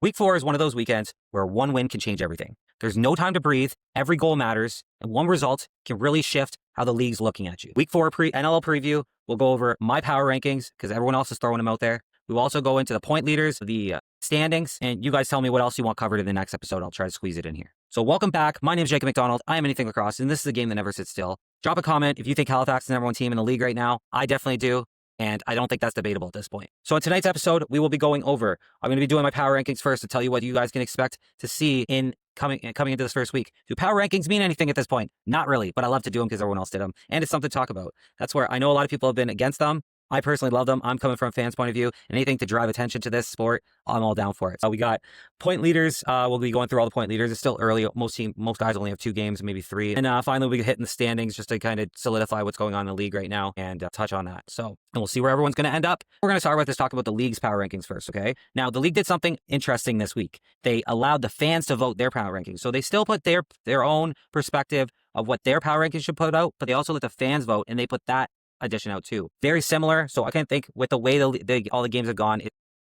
Week 4 is one of those weekends where one win can change everything. There's no time to breathe, every goal matters, and one result can really shift how the league's looking at you. Week 4 NLL preview, we'll go over my power rankings because everyone else is throwing them out there. We will also go into the point leaders, the standings, and you guys tell me what else you want covered in the next episode. I'll try to squeeze it in here. So welcome back. My name is Jacob McDonald. I am Anything Lacrosse, and this is a game that never sits still. Drop a comment if you think Halifax is the number one team in the league right now. I definitely do. And I don't think that's debatable at this point. So in tonight's episode, we will be going over, I'm going to be doing my power rankings first to tell you what you guys can expect to see in coming into this first week. Do power rankings mean anything at this point? Not really, but I love to do them because everyone else did them. And it's something to talk about. That's where I know a lot of people have been against them. I personally love them. I'm coming from a fan's point of view. And anything to drive attention to this sport, I'm all down for it. So we got point leaders. We'll be going through all the point leaders. It's still early. Most guys only have 2 games, maybe 3. And finally, we get hit in the standings just to kind of solidify what's going on in the league right now and touch on that. So, and we'll see where everyone's going to end up. We're going to start with this, talk about the league's power rankings first, okay? Now, the league did something interesting this week. They allowed the fans to vote their power rankings. So they still put their own perspective of what their power rankings should put out, but they also let the fans vote, and they put that addition out too. Very similar. So I can think with the way all the games have gone,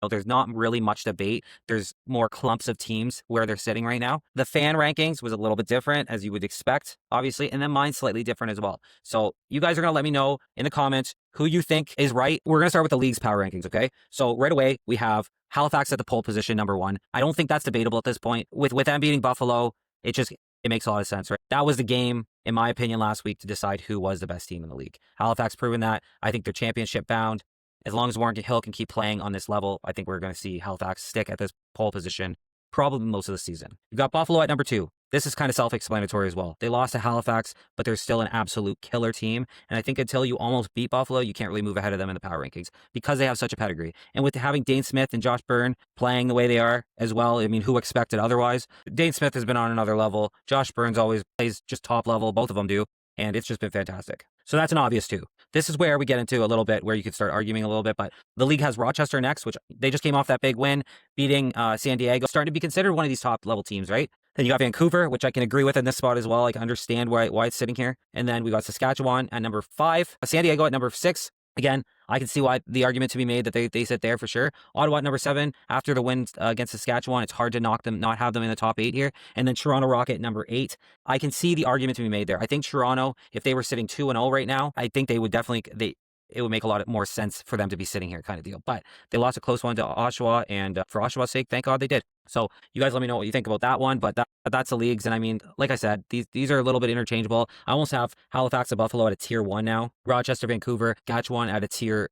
there's not really much debate. There's more clumps of teams where they're sitting right now. The fan rankings was a little bit different, as you would expect, obviously, and then mine's slightly different as well. So you guys are going to let me know in the comments who you think is right. We're going to start with the league's power rankings, okay? So right away, we have Halifax at the pole position, number 1. I don't think that's debatable at this point. With them beating Buffalo, it makes a lot of sense, right? That was the game, in my opinion, last week to decide who was the best team in the league. Halifax proven that. I think they're championship bound. As long as Warren Hill can keep playing on this level, I think we're going to see Halifax stick at this pole position probably most of the season. You've got Buffalo at number 2. This is kind of self-explanatory as well. They lost to Halifax, but they're still an absolute killer team. And I think until you almost beat Buffalo, you can't really move ahead of them in the power rankings because they have such a pedigree. And with having Dane Smith and Josh Byrne playing the way they are as well, I mean, who expected otherwise? Dane Smith has been on another level. Josh Byrne's always plays just top level. Both of them do. And it's just been fantastic. So that's an obvious 2. This is where we get into a little bit where you could start arguing a little bit, but the league has Rochester next, which they just came off that big win, beating San Diego, starting to be considered one of these top level teams, right? Then you got Vancouver, which I can agree with in this spot as well. I can understand why it's sitting here. And then we got Saskatchewan at number 5, San Diego at number 6. Again, I can see why the argument to be made that they sit there for sure. Ottawa at number 7 after the win against Saskatchewan. It's hard to not have them in the top 8 here. And then Toronto Rocket number 8. I can see the argument to be made there. I think Toronto, if they were sitting 2-0 right now, I think they would definitely it would make a lot more sense for them to be sitting here kind of deal. But they lost a close one to Oshawa, and for Oshawa's sake, thank God they did. So you guys let me know what you think about that one, but that's the leagues. And I mean, like I said, these are a little bit interchangeable. I almost have Halifax and Buffalo at a tier 1 now, Rochester, Vancouver, Saskatchewan at a tier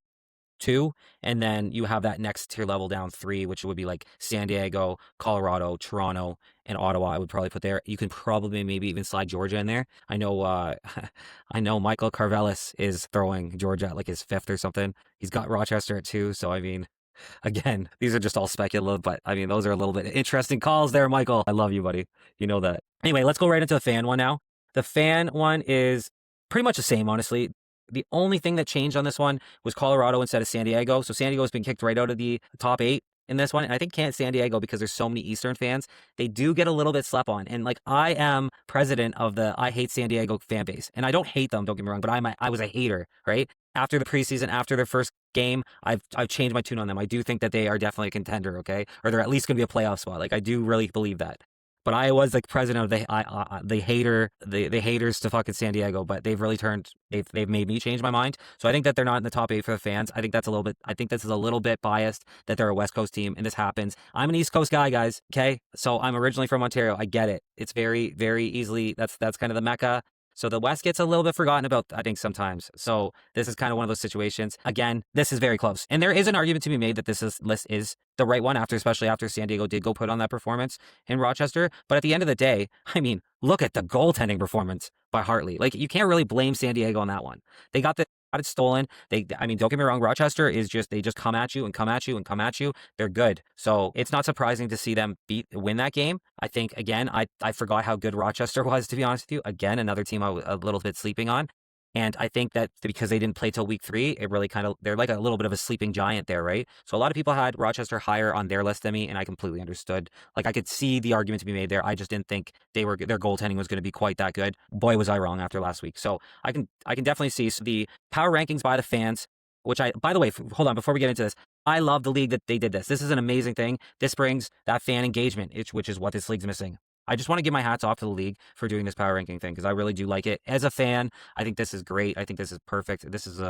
2, and then you have that next tier level down 3, which would be like San Diego, Colorado, Toronto, and Ottawa. I would probably put there. You can probably maybe even slide Georgia in there. I know I know Michael Carvelis is throwing Georgia at like his 5th or something. He's got Rochester at 2, so I mean, again, these are just all speculative, but I mean, those are a little bit interesting calls there, Michael. I love you, buddy. You know that. Anyway, let's go right into the fan one now. The fan one is pretty much the same, honestly. The only thing that changed on this one was Colorado instead of San Diego. So San Diego has been kicked right out of the top 8 in this one. And I think San Diego, because there's so many Eastern fans, they do get a little bit slept on. And like, I am president of the I Hate San Diego fan base. And I don't hate them, don't get me wrong, but I was a hater, right? After the preseason, after their first game, I've changed my tune on them. I do think that they are definitely a contender, okay? Or they're at least going to be a playoff spot. Like, I do really believe that. But I was like president of the haters to fucking San Diego, but they've really they've made me change my mind. So I think that they're not in the top 8 for the fans. I think this is a little bit biased that they're a West Coast team and this happens. I'm an East Coast guy, guys. Okay. So I'm originally from Ontario. I get it. It's very, very easily, that's kind of the Mecca. So the West gets a little bit forgotten about, I think, sometimes. So this is kind of one of those situations. Again, this is very close. And there is an argument to be made that this list is the right one, especially after San Diego did go put on that performance in Rochester. But at the end of the day, I mean, look at the goaltending performance by Hartley. Like, you can't really blame San Diego on that one. They got it stolen. I mean, don't get me wrong, Rochester they just come at you and come at you and come at you. They're good. So it's not surprising to see them win that game. I think, again, I forgot how good Rochester was, to be honest with you. Again, another team I was a little bit sleeping on. And I think that because they didn't play till week 3, it really they're like a little bit of a sleeping giant there, right? So a lot of people had Rochester higher on their list than me, and I completely understood. Like, I could see the argument to be made there. I just didn't think their goaltending was going to be quite that good. Boy, was I wrong after last week. So I can definitely see the power rankings by the fans. which by the way, hold on, before we get into this, I love the league that they did this. This is an amazing thing. This brings that fan engagement, which is what this league's missing. I just want to give my hats off to the league for doing this power ranking thing because I really do like it. As a fan, I think this is great. I think this is perfect. This is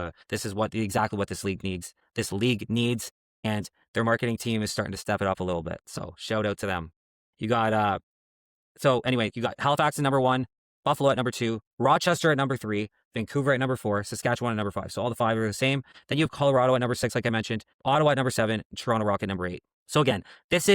exactly what this league needs. This league needs, and their marketing team is starting to step it up a little bit. So shout out to them. You got so anyway, you got Halifax at number 1, Buffalo at number 2, Rochester at number 3, Vancouver at number 4, Saskatchewan at number 5. So all the 5 are the same. Then you have Colorado at number 6, like I mentioned, Ottawa at number 7, Toronto Rock at number 8. So again, this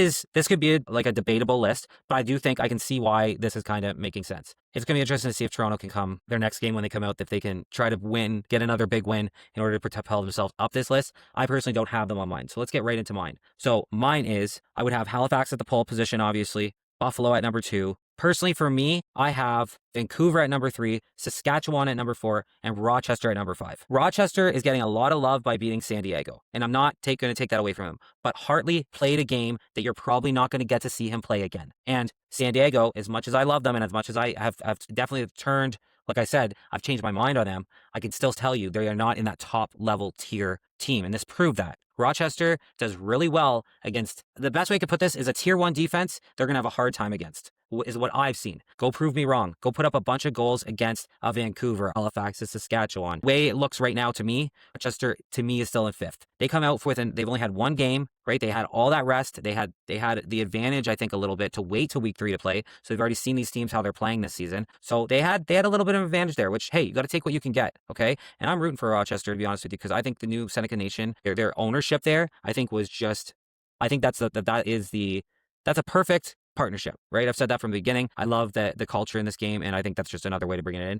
could be like a debatable list, but I do think I can see why this is kind of making sense. It's going to be interesting to see if Toronto can come their next game when they come out, if they can try to win, get another big win in order to propel themselves up this list. I personally don't have them on mine. So let's get right into mine. So mine is, I would have Halifax at the pole position, obviously, Buffalo at number 2. Personally, for me, I have Vancouver at number 3, Saskatchewan at number 4, and Rochester at number 5. Rochester is getting a lot of love by beating San Diego, and I'm not going to take that away from him. But Hartley played a game that you're probably not going to get to see him play again. And San Diego, as much as I love them and as much as I have definitely turned, like I said, I've changed my mind on them, I can still tell you they are not in that top level tier team, and this proved that. Rochester does really well against, the best way to put this is a tier 1 defense they're going to have a hard time against, is what I've seen. Go prove me wrong. Go put up a bunch of goals against Vancouver, Halifax, and Saskatchewan. The way it looks right now to me, Rochester to me is still in 5th. They come out with, they've only had one game, right? They had all that rest. They had the advantage, I think, a little bit to wait till week 3 to play. So they've already seen these teams, how they're playing this season. So they had a little bit of advantage there, which, hey, you got to take what you can get, okay? And I'm rooting for Rochester, to be honest with you, because I think the new Seneca Nation, their ownership there, I think was just, I think that's a perfect partnership, right? I've said that from the beginning. I love the culture in this game, and I think that's just another way to bring it in.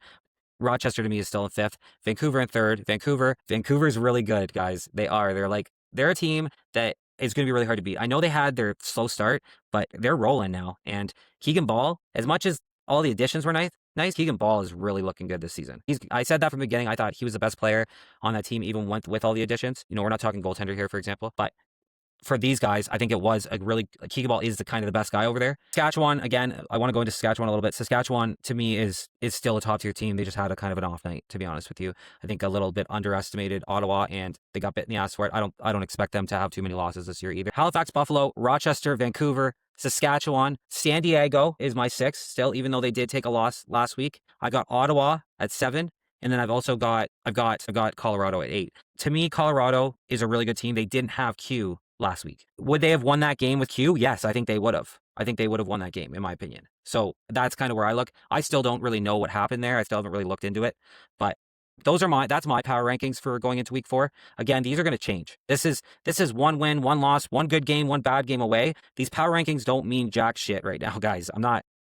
Rochester to me is still in 5th. Vancouver in 3rd. Vancouver is really good, guys. They're a team that is going to be really hard to beat. I know they had their slow start, but they're rolling now. And Keegan Ball, as much as all the additions were nice, Keegan Ball is really looking good this season. I said that from the beginning. I thought he was the best player on that team, even with all the additions. You know, we're not talking goaltender here, for example, but for these guys, I think it was Keegan Ball is the kind of the best guy over there. Saskatchewan, again, I want to go into Saskatchewan a little bit. Saskatchewan, to me, is still a top tier team. They just had a kind of an off night, to be honest with you. I think a little bit underestimated Ottawa, and they got bit in the ass for it. I don't expect them to have too many losses this year either. Halifax, Buffalo, Rochester, Vancouver, Saskatchewan, San Diego is my 6th still, even though they did take a loss last week. I got Ottawa at 7. And then I've got Colorado at 8. To me, Colorado is a really good team. They didn't have Q last week. Would they have won that game with Q? Yes, I think they would have. I think they would have won that game, in my opinion. So that's kind of where I look. I still don't really know what happened there. I still haven't really looked into it. But that's my power rankings for going into week 4. Again, these are going to change. This is 1 win, 1 loss, 1 good game, 1 bad game away. These power rankings don't mean jack shit right now, guys.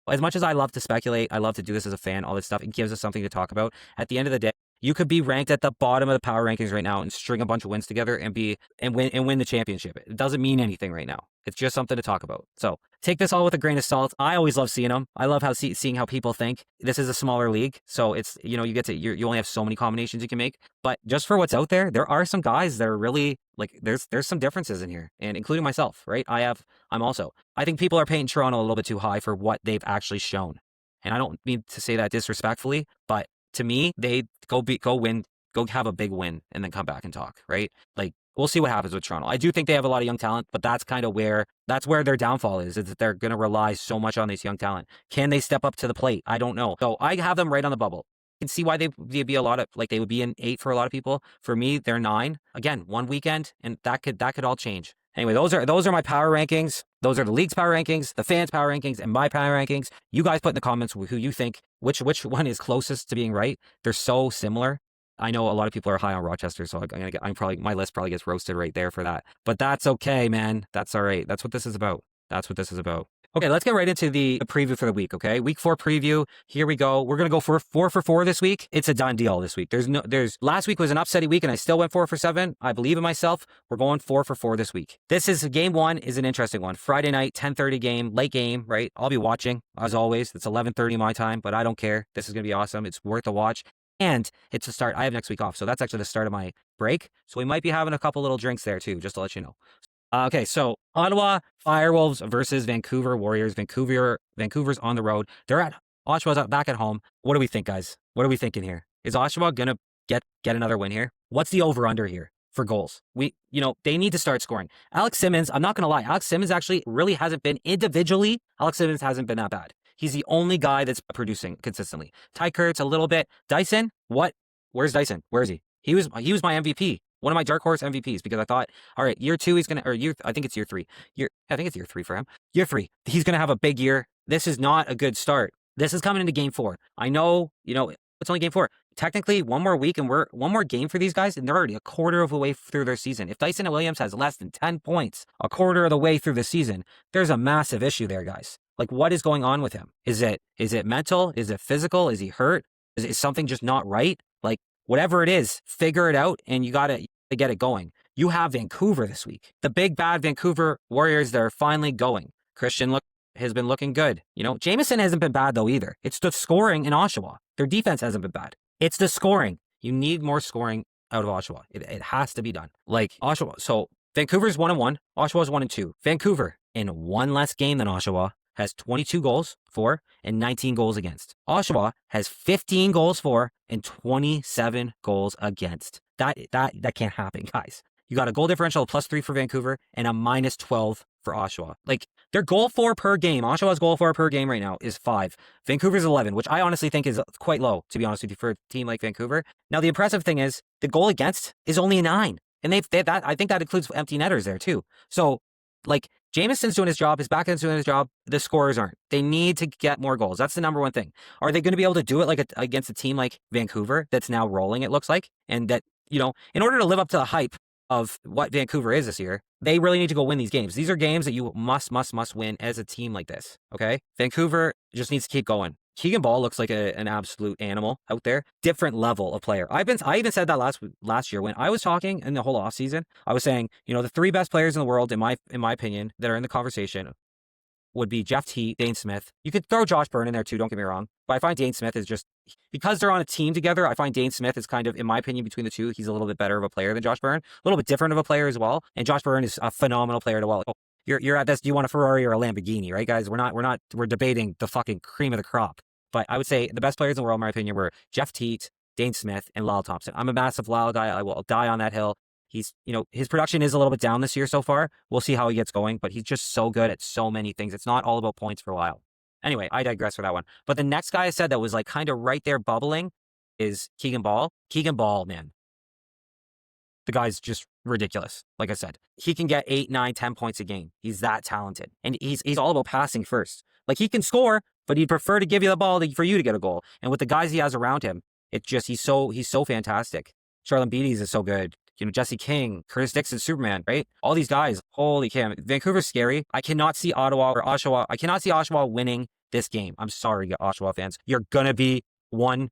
As much as I love to speculate, I love to do this as a fan, all this stuff, it gives us something to talk about. At the end of the day, you could be ranked at the bottom of the power rankings right now and string a bunch of wins together and win the championship. It doesn't mean anything right now. It's just something to talk about. So take this all with a grain of salt. I always love seeing them. I love seeing how people think. This is a smaller league, so it's, you only have so many combinations you can make. But just for what's out there, there are some guys that are really there's some differences in here, and including myself, right? I think people are painting Toronto a little bit too high for what they've actually shown, and I don't mean to say that disrespectfully, but to me, they go have a big win and then come back and talk, right? We'll see what happens with Toronto. I do think they have a lot of young talent, but that's where their downfall is that they're going to rely so much on this young talent. Can they step up to the plate? I don't know. So I have them right on the bubble. I can see why they'd be they would be an 8 for a lot of people. For me, they're 9. Again, 1 weekend, and that could all change. Anyway, those are my power rankings. Those are the league's power rankings, the fans' power rankings, and my power rankings. You guys put in the comments who you think, which one is closest to being right. They're so similar. I know a lot of people are high on Rochester, so my list probably gets roasted right there for that. But that's okay, man. That's all right. That's what this is about. Okay, let's get right into the preview for the week, okay? Week 4 preview. Here we go. We're going to go for 4 for 4 this week. It's a done deal this week. Last week was an upsetty week and I still went 4 for 7. I believe in myself. We're going 4 for 4 this week. Game 1 is an interesting one. Friday night, 10:30 game, late game, right? I'll be watching as always. It's 11:30 my time, but I don't care. This is going to be awesome. It's worth a watch. And it's the start. I have next week off, so that's actually the start of my break. So we might be having a couple little drinks there too, just to let you know. Okay, so Ottawa Firewolves versus Vancouver Warriors. Vancouver's on the road. Oshawa's back at home. What do we think, guys? What are we thinking here? Is Oshawa gonna get another win here? What's the over-under here? for goals. They need to start scoring. Alex Simmons, I'm not going to lie. Alex Simmons actually really hasn't been individually. Alex Simmons hasn't been that bad. He's the only guy that's producing consistently. Ty Kurtz a little bit. Dyson, what? Where's Dyson? Where is he? He was my MVP. One of my dark horse MVPs because I thought, all right, year 2, he's going to, I think it's year 3. I think it's year 3 for him. Year 3, he's going to have a big year. This is not a good start. This is coming into game 4. I know, it's only game 4. Technically, one more week and one more game for these guys, and they're already a quarter of the way through their season. If Dyson Williams has less than 10 points a quarter of the way through the season, there's a massive issue there, guys. Like, what is going on with him? Is it mental? Is it physical? Is he hurt? Is something just not right? Like, whatever it is, figure it out, and you got to get it going. You have Vancouver this week. The big, bad Vancouver Warriors, they're finally going. Christian has been looking good. Jameson hasn't been bad, though, either. It's the scoring in Oshawa. Their defense hasn't been bad. It's the scoring. You need more scoring out of Oshawa. It has to be done. Like, Oshawa. So, Vancouver's 1-1. Oshawa's 1-2. Vancouver, in one less game than Oshawa, has 22 goals for and 19 goals against. Oshawa has 15 goals for and 27 goals against. That can't happen, guys. You got a goal differential of +3 for Vancouver and a -12 for Oshawa. Like, their goal for per game, Oshawa's goal for per game right now is 5. Vancouver's 11, which I honestly think is quite low, to be honest with you, for a team like Vancouver. Now, the impressive thing is the goal against is only a 9. And I think that includes empty netters there too. So, like, Jameson's doing his job, his backend's doing his job, the scorers aren't. They need to get more goals. That's the number one thing. Are they going to be able to do it against a team like Vancouver that's now rolling, it looks like? And that, in order to live up to the hype of what Vancouver is this year, they really need to go win these games. These are games that you must win as a team like this, okay? Vancouver just needs to keep going. Keegan Ball looks like an absolute animal out there. Different level of player. I even said that last year when I was talking in the whole offseason. I was saying, the 3 best players in the world, in my opinion, that are in the conversation would be Jeff T, Dane Smith. You could throw Josh Byrne in there too, don't get me wrong. But I find Dane Smith is just, because they're on a team together, I find Dane Smith is kind of, in my opinion, between the two, he's a little bit better of a player than Josh Byrne. A little bit different of a player as well. And Josh Byrne is a phenomenal player to well. You're at this, do you want a Ferrari or a Lamborghini, right, guys? We're debating the fucking cream of the crop. But I would say the best players in the world, in my opinion, were Jeff Teat, Dane Smith, and Lyle Thompson. I'm a massive Lyle guy. I will die on that hill. He's, his production is a little bit down this year so far. We'll see how he gets going, but he's just so good at so many things. It's not all about points for Lyle. Anyway, I digress for that one. But the next guy I said that was like kind of right there bubbling is Keegan Ball. Keegan Ball, man. The guy's just ridiculous. Like I said, he can get 8, 9, 10 points a game. He's that talented. And he's all about passing first. Like, he can score, but he'd prefer to give you the ball for you to get a goal. And with the guys he has around him, he's so fantastic. Charlene Beatties is so good. Jesse King, Curtis Dixon, Superman, right? All these guys, holy cow. Vancouver's scary. I cannot see Oshawa winning this game. I'm sorry, Oshawa fans. You're going to be 1-3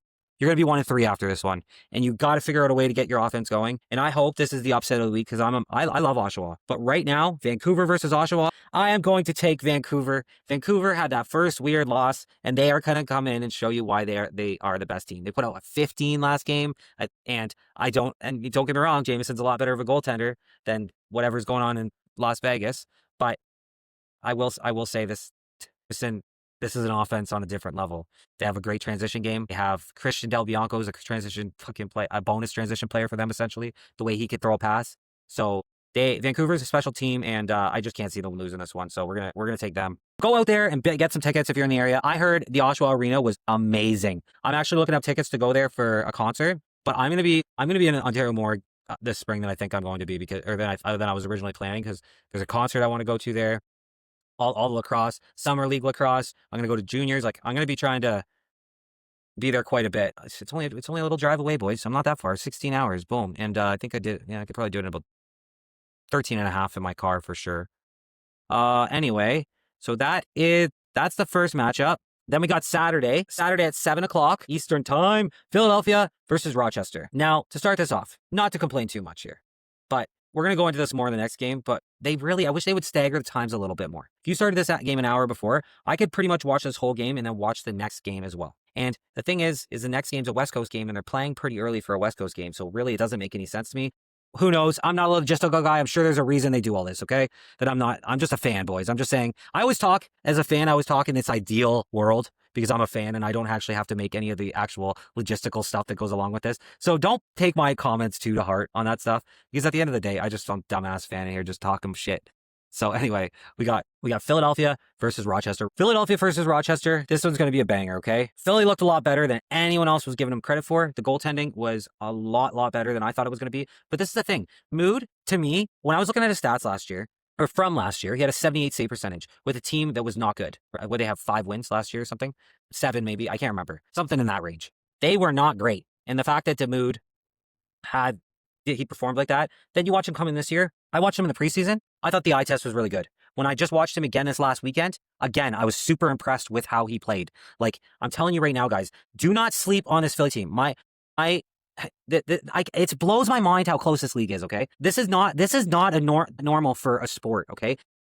after this one. And you got to figure out a way to get your offense going. And I hope this is the upset of the week because I love Oshawa. But right now, Vancouver versus Oshawa, I am going to take Vancouver. Vancouver had that first weird loss, and they are going to come in and show you why they are the best team. They put out a 15 last game, and don't get me wrong, Jameson's a lot better of a goaltender than whatever's going on in Las Vegas. But I will say this. This is an offense on a different level. They have a great transition game. They have Christian Del Bianco is a bonus transition player for them, essentially, the way he could throw a pass. So Vancouver's a special team, and I just can't see them losing this one. So we're gonna take them. Go out there and get some tickets if you're in the area. I heard the Oshawa Arena was amazing. I'm actually looking up tickets to go there for a concert, but I'm gonna be in Ontario more this spring than I think I'm going to be than I was originally planning because there's a concert I want to go to there. All the lacrosse, summer league lacrosse. I'm gonna go to juniors. Like, I'm gonna be trying to be there quite a bit. It's only a little drive away, boys. I'm not that far. 16 hours, boom. And I think I did. Yeah, I could probably do it in about 13 and a half in my car for sure. Anyway, so that's the first matchup. Then we got Saturday at 7:00 Eastern time, Philadelphia versus Rochester. Now, to start this off, not to complain too much here, but we're going to go into this more in the next game, but I wish they would stagger the times a little bit more. If you started this game an hour before, I could pretty much watch this whole game and then watch the next game as well. And the thing is the next game's a West Coast game, and they're playing pretty early for a West Coast game, so really it doesn't make any sense to me. Who knows? I'm not a logistical guy. I'm sure there's a reason they do all this, okay? I'm just a fan, boys. I'm just saying, I always talk as a fan. I always talk in this ideal world because I'm a fan and I don't actually have to make any of the actual logistical stuff that goes along with this. So don't take my comments too to heart on that stuff, because at the end of the day, I just some dumbass fan in here just talking shit. So anyway, we got Philadelphia versus Rochester. Philadelphia versus Rochester. This one's going to be a banger, okay? Philly looked a lot better than anyone else was giving them credit for. The goaltending was a lot better than I thought it was going to be. But this is the thing. Mood, to me, when I was looking at his stats last year, or from last year, he had a 78 save percentage with a team that was not good. Would they have 5 wins last year or something? 7 maybe. I can't remember. Something in that range. They were not great. And the fact that Demood he performed like that, then you watch him come in this year. I watched him in the preseason. I thought the eye test was really good. When I just watched him again this last weekend, again, I was super impressed with how he played. Like, I'm telling you right now, guys, do not sleep on this Philly team. It blows my mind how close this league is, okay? This is not a normal for a sport, okay?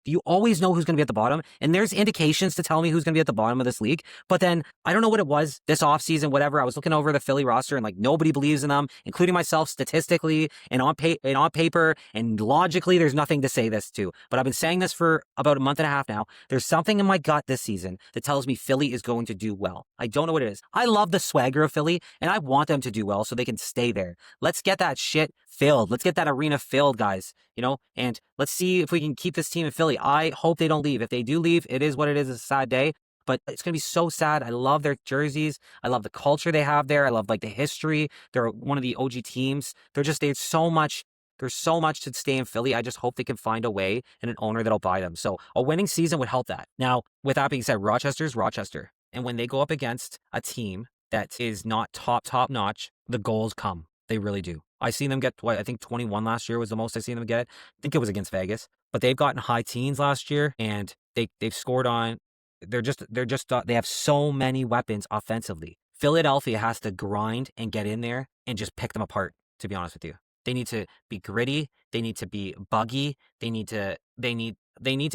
You always know who's going to be at the bottom, and there's indications to tell me who's going to be at the bottom of this league. But then I don't know what it was this offseason, whatever. I was looking over the Philly roster, and like nobody believes in them, including myself, statistically and on paper and logically. There's nothing to say this to. But I've been saying this for about a month and a half now. There's something in my gut this season that tells me Philly is going to do well. I don't know what it is. I love the swagger of Philly, and I want them to do well so they can stay there. Let's get that shit filled. Let's get that arena filled, guys. And let's see if we can keep this team in Philly. I hope they don't leave. If they do leave, it is what it is. It's a sad day, but it's going to be so sad. I love their jerseys. I love the culture they have there. I love like the history. They're one of the OG teams. There's so much to stay in Philly. I just hope they can find a way and an owner that'll buy them. So a winning season would help that. Now, with that being said, Rochester's Rochester. And when they go up against a team that is not top notch, the goals come. They really do. I seen them get, I think 21 last year was the most I seen them get. I think it was against Vegas, but they've gotten high teens last year, and they've scored on. They have so many weapons offensively. Philadelphia has to grind and get in there and just pick them apart. To be honest with you, they need to be gritty. They need to be buggy. They need to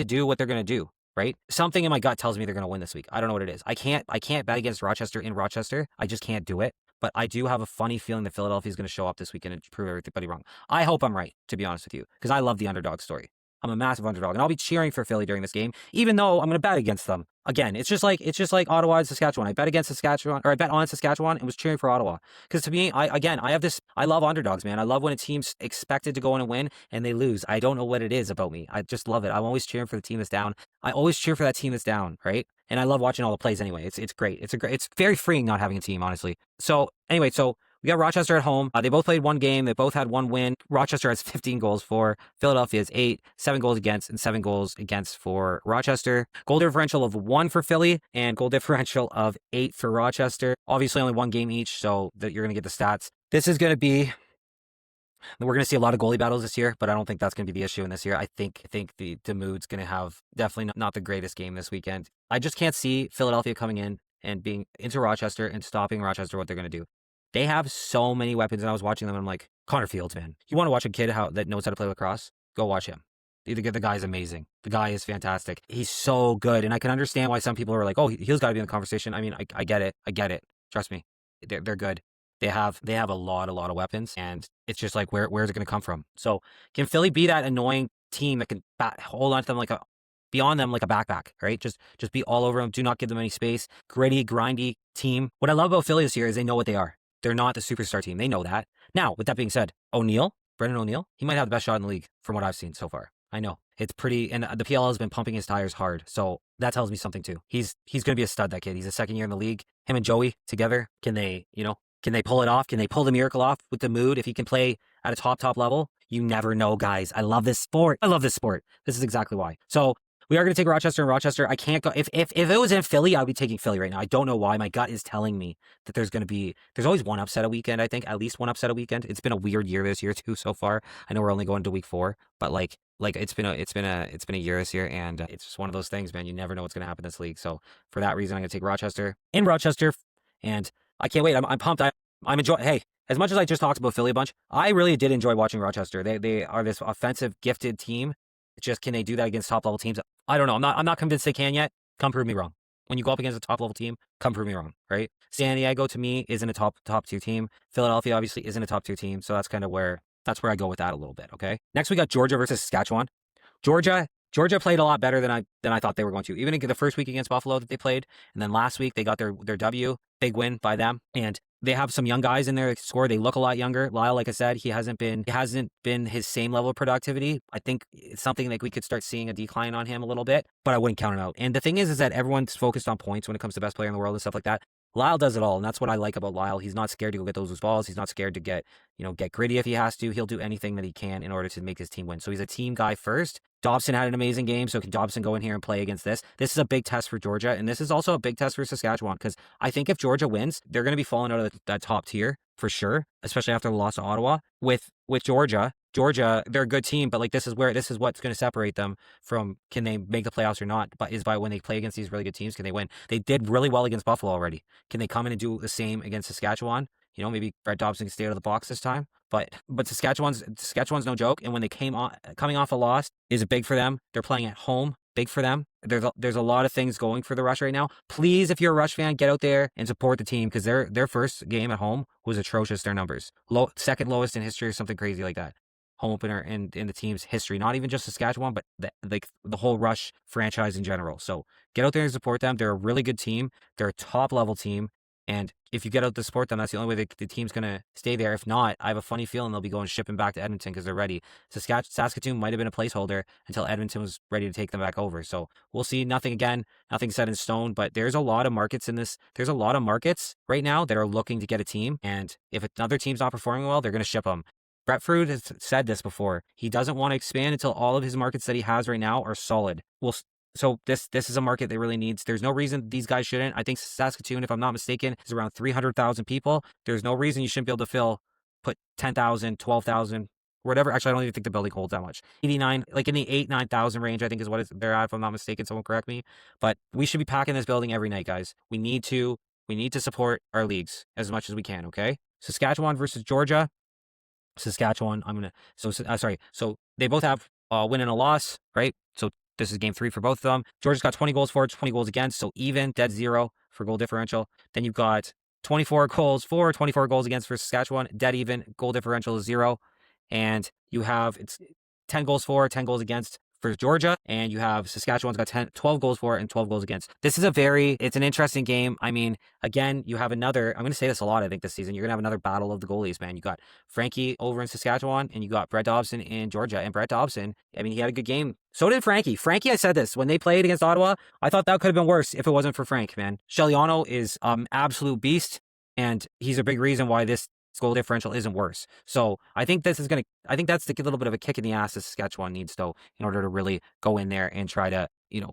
do what they're gonna do. Right? Something in my gut tells me they're gonna win this week. I don't know what it is. I can't bet against Rochester in Rochester. I just can't do it. But I do have a funny feeling that Philadelphia is going to show up this weekend and prove everybody wrong. I hope I'm right, to be honest with you, because I love the underdog story. I'm a massive underdog, and I'll be cheering for Philly during this game, even though I'm going to bet against them. Again, it's just like Ottawa and Saskatchewan. I bet against Saskatchewan, or I bet on Saskatchewan and was cheering for Ottawa. Because to me, I love underdogs, man. I love when a team's expected to go in and win and they lose. I don't know what it is about me. I just love it. I'm always cheering for the team that's down. I always cheer for that team that's down, right? And I love watching all the plays anyway. It's great. It's very freeing not having a team, honestly. So anyway, we got Rochester at home. They both played one game. They both had one win. Rochester has 15 goals for. Philadelphia has 8, 7 goals against, and 7 goals against for Rochester. Goal differential of 1 for Philly and goal differential of 8 for Rochester. Obviously only one game each, so that you're going to get the stats. This is going to be... We're going to see a lot of goalie battles this year, but I don't think that's going to be the issue in this year. I think the Demood's going to have definitely not the greatest game this weekend. I just can't see Philadelphia coming in and being into Rochester and stopping Rochester what they're going to do. They have so many weapons, and I was watching them, and I'm like, Connor Fields, man. You want to watch a kid that knows how to play lacrosse? Go watch him. The guy is amazing. The guy is fantastic. He's so good, and I can understand why some people are like, oh, he's got to be in the conversation. I mean, I get it. I get it. Trust me. They're good. They have a lot of weapons, and it's just like, where's it going to come from? So can Philly be that annoying team that can hold on to them beyond them like a backpack, right? Just be all over them. Do not give them any space. Gritty, grindy team. What I love about Philly this year is they know what they are. They're not the superstar team. They know that. Now, with that being said, Brendan O'Neill, he might have the best shot in the league from what I've seen so far. I know. It's pretty, and the PLL has been pumping his tires hard. So that tells me something too. He's going to be a stud, that kid. He's a second year in the league. Him and Joey together, can they pull it off? Can they pull the miracle off with the mood? If he can play at a top level, you never know, guys. I love this sport. This is exactly why. So we are going to take Rochester and Rochester. I can't go. If it was in Philly, I would be taking Philly right now. I don't know why. My gut is telling me that there's always one upset a weekend, I think. At least one upset a weekend. It's been a weird year this year too so far. I know we're only going to week 4, but like it's been a year this year, and it's just one of those things, man. You never know what's going to happen in this league. So for that reason, I'm going to take Rochester in Rochester, and I can't wait. I'm pumped. I'm enjoying. Hey, as much as I just talked about Philly a bunch, I really did enjoy watching Rochester. They are this offensive gifted team. It's just, can they do that against top level teams? I don't know. I'm not convinced they can yet. Come prove me wrong. When you go up against a top level team, come prove me wrong, right? San Diego to me isn't a top tier team. Philadelphia obviously isn't a top tier team. So that's where I go with that a little bit. Okay. Next we got Georgia versus Saskatchewan. Georgia Georgia played a lot better than I thought they were going to. Even in the first week against Buffalo that they played, and then last week they got their W, big win by them. And they have some young guys in there that score. They look a lot younger. Lyle, like I said, he hasn't been his same level of productivity. I think it's something like we could start seeing a decline on him a little bit, but I wouldn't count it out. And the thing is that everyone's focused on points when it comes to best player in the world and stuff like that. Lyle does it all, and that's what I like about Lyle. He's not scared to go get those loose balls. He's not scared to get gritty if he has to. He'll do anything that he can in order to make his team win. So he's a team guy first. Dobson had an amazing game, so can Dobson go in here and play against this? This is a big test for Georgia, and this is also a big test for Saskatchewan, because I think if Georgia wins, they're going to be falling out of that top tier for sure, especially after the loss to Ottawa. With Georgia, they're a good team, but like this is what's going to separate them from can they make the playoffs or not, but is by when they play against these really good teams, can they win? They did really well against Buffalo already. Can they come in and do the same against Saskatchewan? Maybe Brett Dobson can stay out of the box this time. But Saskatchewan's no joke, and when they coming off a loss, is it big for them? They're playing at home, big for them. There's a lot of things going for the Rush right now. Please, if you're a Rush fan, get out there and support the team, because their first game at home was atrocious. Their numbers, second lowest in history or something crazy like that. Home opener in the team's history, not even just Saskatchewan, but the whole Rush franchise in general. So get out there and support them. They're a really good team. They're a top level team. And if you get out to support them, that's the only way the team's going to stay there. If not, I have a funny feeling they'll be going shipping back to Edmonton because they're ready. Saskatoon might have been a placeholder until Edmonton was ready to take them back over. So we'll see. Nothing set in stone, but there's a lot of markets in this. There's a lot of markets right now that are looking to get a team. And if another team's not performing well, they're going to ship them. Brett Fruit has said this before. He doesn't want to expand until all of his markets that he has right now are solid. So this is a market that really needs. There's no reason these guys shouldn't. I think Saskatoon, if I'm not mistaken, is around 300,000 people. There's no reason you shouldn't be able to put 10,000, 12,000, whatever. Actually, I don't even think the building holds that much. 89, like in the 9,000 range, I think is what they're at, if I'm not mistaken. Someone correct me. But we should be packing this building every night, guys. We need to support our leagues as much as we can, okay? Saskatchewan versus Georgia. Saskatchewan, So they both have a win and a loss, right? So this is game 3 for both of them. Georgia's got 20 goals for, 20 goals against, so even, dead zero for goal differential. Then you've got 24 goals for, 24 goals against for Saskatchewan, dead even, goal differential is 0. And you have 10 goals for, 10 goals against for Georgia, and you have Saskatchewan's got 12 goals for and 12 goals against. It's an interesting game. I mean, again, you have another, I'm going to say this a lot, I think, this season. You're going to have another battle of the goalies, man. You got Frankie over in Saskatchewan, and you got Brett Dobson in Georgia. And Brett Dobson, I mean, he had a good game. So did Frankie. I said this, when they played against Ottawa, I thought that could have been worse if it wasn't for Frank, man. Sheliano is absolute beast, and he's a big reason why this goal differential isn't worse. So I think that's the little bit of a kick in the ass that Saskatchewan needs, though, in order to really go in there and try to win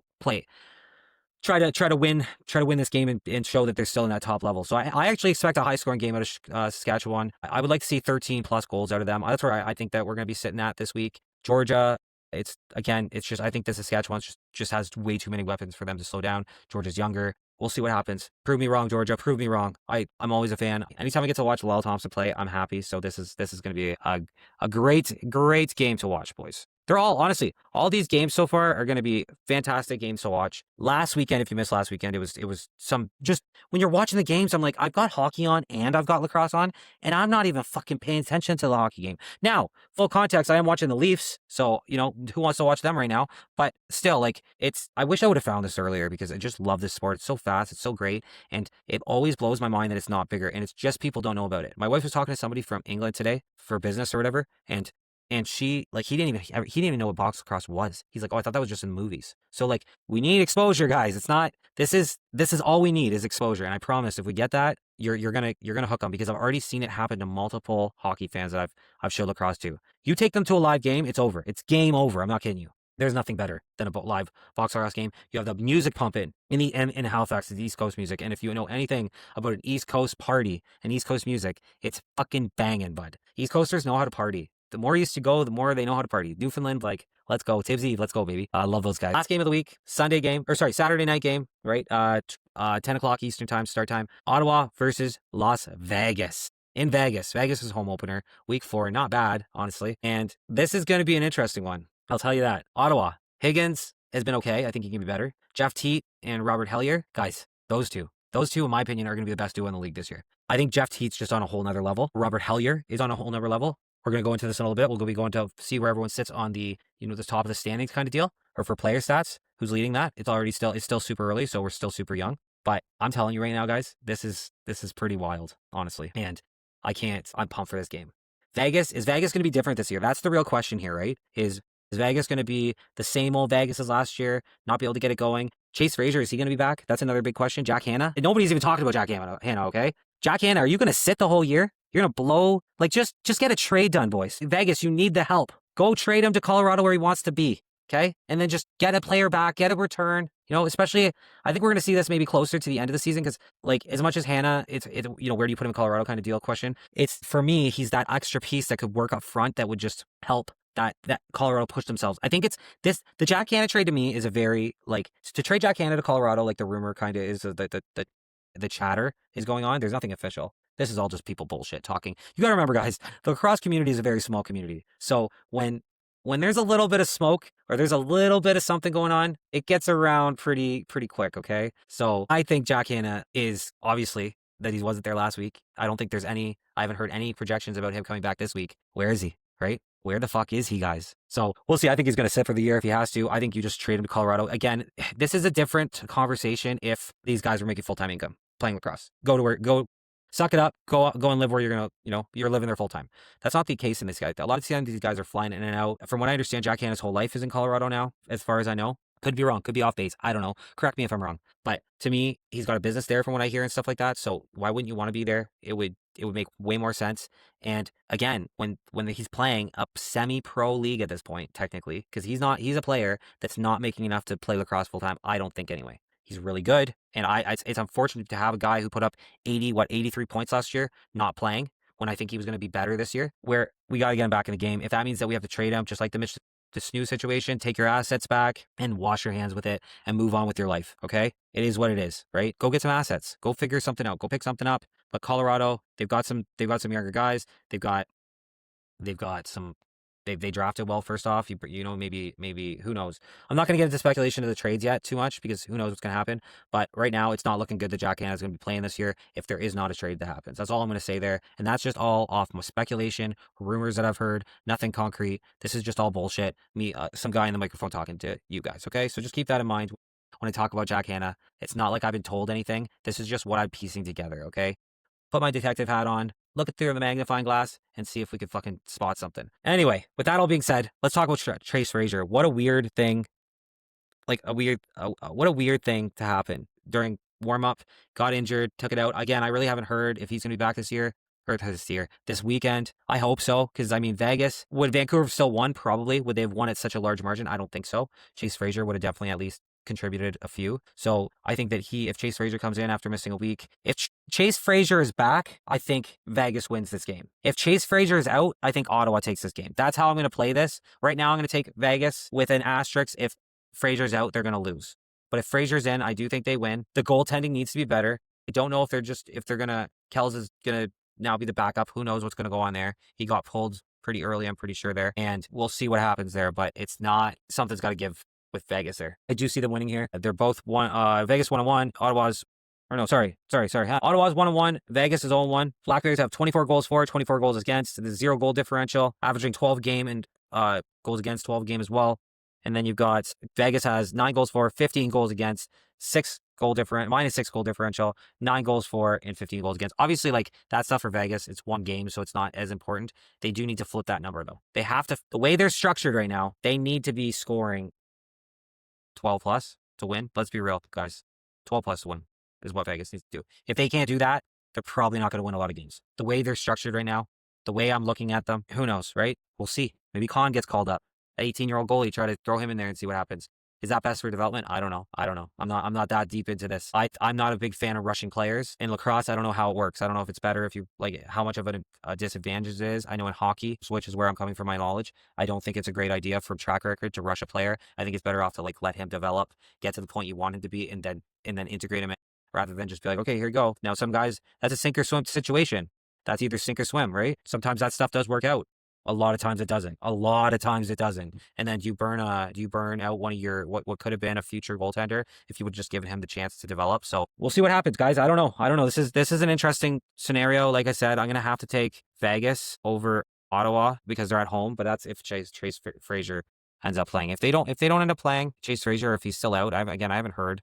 this game and show that they're still in that top level. So I actually expect a high scoring game out of Saskatchewan. I would like to see 13 plus goals out of them. That's where I think that we're going to be sitting at this week. Georgia, I think the Saskatchewan just has way too many weapons for them to slow down. Georgia's younger. We'll see what happens. Prove me wrong, Georgia. Prove me wrong. I'm always a fan. Anytime I get to watch Lyle Thompson play, I'm happy. So this is going to be a great game to watch, boys. They're all these games so far are going to be fantastic games to watch. Last weekend, if you missed last weekend, it was some, just when you're watching the games, I'm like, I've got hockey on and I've got lacrosse on, and I'm not even fucking paying attention to the hockey game. Now, full context, I am watching the Leafs, so, who wants to watch them right now? But still, I wish I would have found this earlier, because I just love this sport. It's so fast, it's so great, and it always blows my mind that it's not bigger, and it's just people don't know about it. My wife was talking to somebody from England today for business or whatever, and she, he didn't even know what box lacrosse was. He's like, oh, I thought that was just in movies. So we need exposure, guys. It's not, this is all we need is exposure. And I promise if we get that, you're going to hook them, because I've already seen it happen to multiple hockey fans that I've showed lacrosse to. You take them to a live game, it's over. It's game over. I'm not kidding you. There's nothing better than a live box lacrosse game. You have the music pumping in Halifax, it's East Coast music. And if you know anything about an East Coast party and East Coast music, it's fucking banging, bud. East Coasters know how to party. The more used to go, the more they know how to party. Newfoundland, let's go. Tibbs Eve, let's go, baby. I love those guys. Last game of the week, Saturday night game, right? 10 o'clock Eastern time, start time. Ottawa versus Las Vegas. In Vegas. Vegas is home opener. Week 4, not bad, honestly. And this is going to be an interesting one. I'll tell you that. Ottawa. Higgins has been okay. I think he can be better. Jeff Teat and Robert Hellier. Guys, those two, in my opinion, are going to be the best duo in the league this year. I think Jeff Teat's just on a whole nother level. Robert Hellier is on a whole nother level. We're going to go into this in a little bit. We'll be going to see where everyone sits on the, the top of the standings kind of deal. or for player stats, who's leading that. It's still super early, so we're still super young. But I'm telling you right now, guys, this is pretty wild, honestly. And I'm pumped for this game. Is Vegas going to be different this year? That's the real question here, right? Is Vegas going to be the same old Vegas as last year, not be able to get it going? Chase Frazier, is he going to be back? That's another big question. Jack Hanna? And nobody's even talking about Jack Hanna, okay? Jack Hanna, are you going to sit the whole year? You're going to blow? Like, just get a trade done, boys. Vegas, you need the help. Go trade him to Colorado where he wants to be, okay? And then just get a player back, get a return. You know, especially, I think we're going to see this maybe closer to the end of the season because, like, as much as Hanna, it's where do you put him in Colorado kind of deal question. It's, for me, he's that extra piece that could work up front that would just help that Colorado push themselves. I think the Jack Hanna trade to me is a very, like, to trade Jack Hanna to Colorado, like the rumor kind of is the chatter is going on. There's nothing official. This is all just people bullshit talking. You got to remember, guys, the lacrosse community is a very small community. So when there's a little bit of smoke or there's a little bit of something going on, it gets around pretty quick, okay? So I think Jack Hanna is, obviously, that he wasn't there last week. I haven't heard any projections about him coming back this week. Where is he, right? Where the fuck is he, guys? So we'll see. I think he's going to sit for the year if he has to. I think you just trade him to Colorado. Again, this is a different conversation if these guys were making full-time income playing lacrosse. Go suck it up, go and live where you're going to, you're living there full time. That's not the case in this guy. A lot of these guys are flying in and out. From what I understand, Jack Hanna's whole life is in Colorado now, as far as I know. Could be wrong, could be off base. I don't know. Correct me if I'm wrong. But to me, he's got a business there from what I hear and stuff like that. So why wouldn't you want to be there? It would make way more sense. And again, when he's playing a semi-pro league at this point, technically, because he's a player that's not making enough to play lacrosse full time. I don't think anyway. He's really good. And it's unfortunate to have a guy who put up 83 points last year not playing when I think he was going to be better this year, where we got to get him back in the game. If that means that we have to trade him, just like the Snoo situation, take your assets back and wash your hands with it and move on with your life, okay? It is what it is, right? Go get some assets. Go figure something out. Go pick something up. But Colorado, they've got some younger guys. They've got some. They drafted well, first off. Maybe who knows? I'm not going to get into speculation of the trades yet too much because who knows what's going to happen. But right now, it's not looking good that Jack Hanna is going to be playing this year if there is not a trade that happens. That's all I'm going to say there. And that's just all off my speculation, rumors that I've heard, nothing concrete. This is just all bullshit. Some guy in the microphone talking to you guys, okay? So just keep that in mind when I talk about Jack Hanna. It's not like I've been told anything. This is just what I'm piecing together, okay? Put my detective hat on, look it through the magnifying glass, and see if we could fucking spot something. Anyway, with that all being said, let's talk about Chase Frazier. What a weird thing. What a weird thing to happen during warm-up. Got injured, took it out. Again, I really haven't heard if he's going to be back this weekend. I hope so, because, Vegas, would Vancouver have still won? Probably. Would they have won at such a large margin? I don't think so. Chase Frazier would have definitely at least contributed a few. So I think that if Chase Frazier comes in after missing a week, if Chase Frazier is back, I think Vegas wins this game. If Chase Frazier is out, I think Ottawa takes this game. That's how I'm going to play this. Right now, I'm going to take Vegas with an asterisk. If Frazier's out, they're going to lose. But if Frazier's in, I do think they win. The goaltending needs to be better. I don't know if Kells is going to now be the backup. Who knows what's going to go on there? He got pulled pretty early, I'm pretty sure there. And we'll see what happens there, but it's not, something's got to give with Vegas there. I do see them winning here. They're both Vegas 1-1. Ottawa's 1-1. Vegas is 0-1. Blackberries have 24 goals for, 24 goals against. There's 0 goal differential, averaging 12 game and goals against 12 game as well. And then you've got Vegas has 9 goals for, 15 goals against, minus 6 goal differential, 9 goals for, and 15 goals against. Obviously, like, that's stuff for Vegas. It's one game, so it's not as important. They do need to flip that number, though. They have to, the way they're structured right now, they need to be scoring 12 plus to win. Let's be real, guys. 12 plus to win is what Vegas needs to do. If they can't do that, they're probably not going to win a lot of games. The way they're structured right now, the way I'm looking at them, who knows, right? We'll see. Maybe Con gets called up. An 18-year-old goalie, try to throw him in there and see what happens. Is that best for development? I don't know. I'm not that deep into this. I'm not a big fan of rushing players. In lacrosse, I don't know how it works. I don't know if it's better if you, like, how much of a disadvantage it is. I know in hockey, which is where I'm coming from my knowledge, I don't think it's a great idea for track record to rush a player. I think it's better off to, like, let him develop, get to the point you want him to be, and then integrate him in, rather than just be like, okay, here you go. Now, some guys, that's a sink or swim situation. That's either sink or swim, right? Sometimes that stuff does work out. A lot of times it doesn't. And then you burn out one of your, what could have been a future goaltender if you would just given him the chance to develop. So we'll see what happens, guys. I don't know. This is an interesting scenario. Like I said, I'm going to have to take Vegas over Ottawa because they're at home, but that's if Chase Frazier ends up playing. If they don't end up playing Chase Frazier, if he's still out, I haven't heard.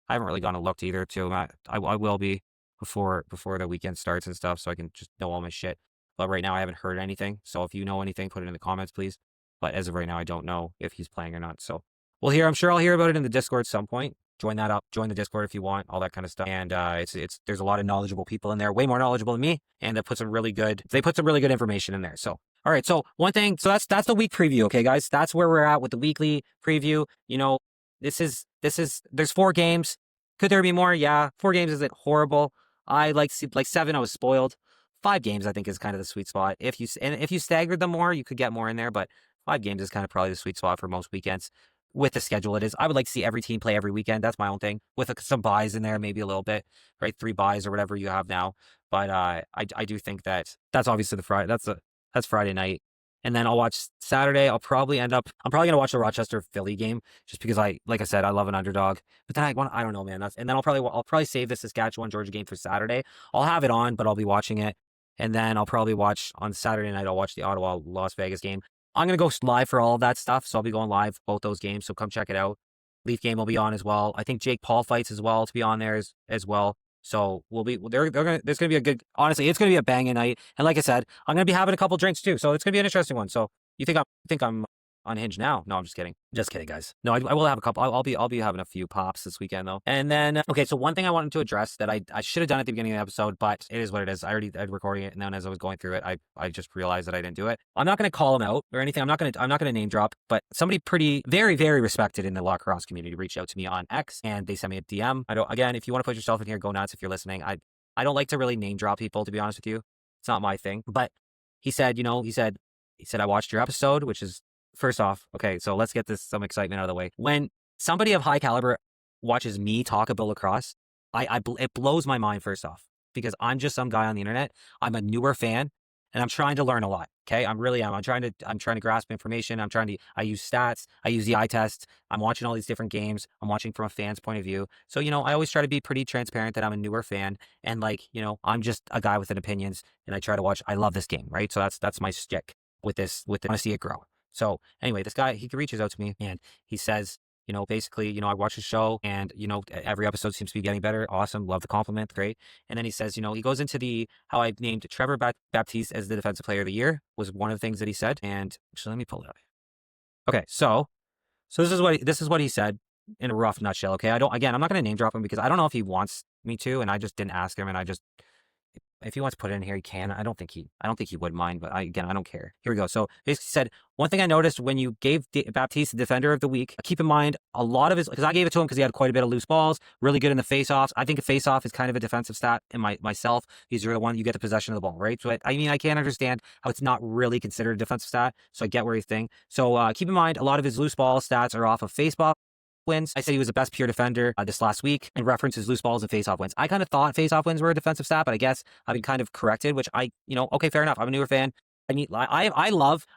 I haven't really gone and looked either too. I will be before the weekend starts and stuff, so I can just know all my shit. But right now I haven't heard anything. So if you know anything, put it in the comments, please. But as of right now, I don't know if he's playing or not. So I'm sure I'll hear about it in the Discord at some point. Join that up. Join the Discord if you want, all that kind of stuff. And there's a lot of knowledgeable people in there, way more knowledgeable than me, and they put some really good information in there. So all right, so one thing, so that's the week preview, okay, guys? That's where we're at with the weekly preview. There's 4 games. Could there be more? Yeah, 4 games isn't horrible. I like 7. I was spoiled. 5 games, I think, is kind of the sweet spot. If you staggered them more, you could get more in there, but 5 games is kind of probably the sweet spot for most weekends. With the schedule it is. I would like to see every team play every weekend. That's my own thing. With some buys in there, maybe a little bit, right? 3 buys or whatever you have now. But I do think that's obviously that's Friday night. And then I'll watch Saturday. I'm probably going to watch the Rochester Philly game just because like I said, I love an underdog. But then I don't know, man. And then I'll probably save the Saskatchewan Georgia game for Saturday. I'll have it on, but I'll be watching it. And then I'll probably watch on Saturday night, I'll watch the Ottawa Las Vegas game. I'm going to go live for all of that stuff. So I'll be going live both those games. So come check it out. Leaf game will be on as well. I think Jake Paul fights as well to be on there as well. So there's going to be a good, honestly, it's going to be a banging night. And like I said, I'm going to be having a couple drinks too. So it's going to be an interesting one. So you think I'm unhinged now? No, I'm just kidding. Just kidding, guys. No, I will have a couple. I'll be having a few pops this weekend though. And then, okay, so one thing I wanted to address that I should have done at the beginning of the episode, but it is what it is. I recording it, and then as I was going through it, I just realized that I didn't do it. I'm not going to call him out or anything. I'm not going to name drop, but somebody very, very respected in the lacrosse community reached out to me on X, and they sent me a DM. Again, if you want to put yourself in here, go nuts if you're listening. I don't like to really name drop people, to be honest with you. It's not my thing. But he said, I watched your episode, which is, first off, okay, so let's get some excitement out of the way. When somebody of high caliber watches me talk about lacrosse, it blows my mind, first off, because I'm just some guy on the internet. I'm a newer fan, and I'm trying to learn a lot. Okay, I'm trying to grasp information. I use stats. I use the eye test. I'm watching all these different games. I'm watching from a fan's point of view. So, I always try to be pretty transparent that I'm a newer fan, and I'm just a guy with opinions, and I try to watch. I love this game, right? So that's my shtick with this. I want to see it grow. So anyway, this guy, he reaches out to me and he says, basically, I watch the show and, every episode seems to be getting better. Awesome. Love the compliment. Great. And then he says, he goes into how I named Trevor Baptiste as the defensive player of the year was one of the things that he said. And actually, let me pull it up. Okay. So this is what he said in a rough nutshell. Okay. I'm not going to name drop him because I don't know if he wants me to, and I just didn't ask him, and if he wants to put it in here, he can. I don't think he would mind, but I don't care. Here we go. So basically said, one thing I noticed when you gave Baptiste the defender of the week, keep in mind a lot of his, because I gave it to him because he had quite a bit of loose balls, really good in the face-offs. I think a face-off is kind of a defensive stat in myself. He's the one you get the possession of the ball, right? So I can't understand how it's not really considered a defensive stat. So I get where he's thinking. So keep in mind, a lot of his loose ball stats are off of face-off wins. I said he was the best pure defender this last week and references loose balls and face-off wins. I kind of thought face-off wins were a defensive stat, but I guess I've been kind of corrected, which okay, fair enough. I'm a newer fan. I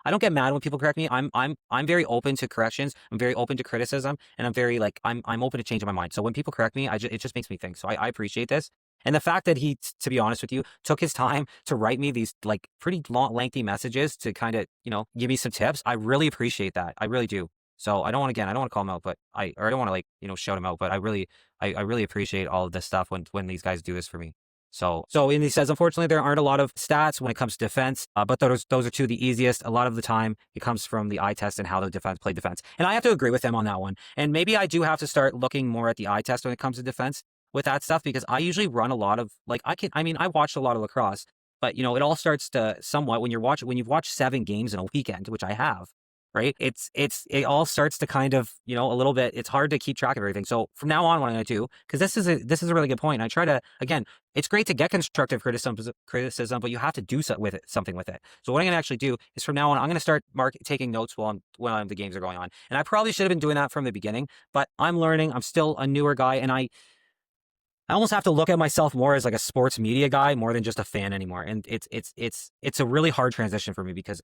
don't get mad when people correct me. I'm very open to corrections. I'm very open to criticism, and I'm very I'm open to changing my mind. So when people correct me, it just makes me think. So I appreciate this. And the fact that he, to be honest with you, took his time to write me these pretty long, lengthy messages to kind of, give me some tips. I really appreciate that. I really do. So I don't want to call him out, but I don't want to shout him out, but I really appreciate all of this stuff when these guys do this for me. So and he says, unfortunately, there aren't a lot of stats when it comes to defense, but those are two of the easiest. A lot of the time, it comes from the eye test and how the defense played defense. And I have to agree with him on that one. And maybe I do have to start looking more at the eye test when it comes to defense with that stuff, because I usually run a lot of, I watched a lot of lacrosse, but, it all starts to somewhat when you've watched 7 games in a weekend, which I have. Right? It all starts to kind of, a little bit, it's hard to keep track of everything. So from now on, what I'm going to do, because this is a really good point. I try to, again, it's great to get constructive criticism, but you have to do something with it. So what I'm going to actually do is from now on, I'm going to start taking notes while the games are going on. And I probably should have been doing that from the beginning, but I'm learning. I'm still a newer guy, and I almost have to look at myself more as a sports media guy more than just a fan anymore. And it's a really hard transition for me because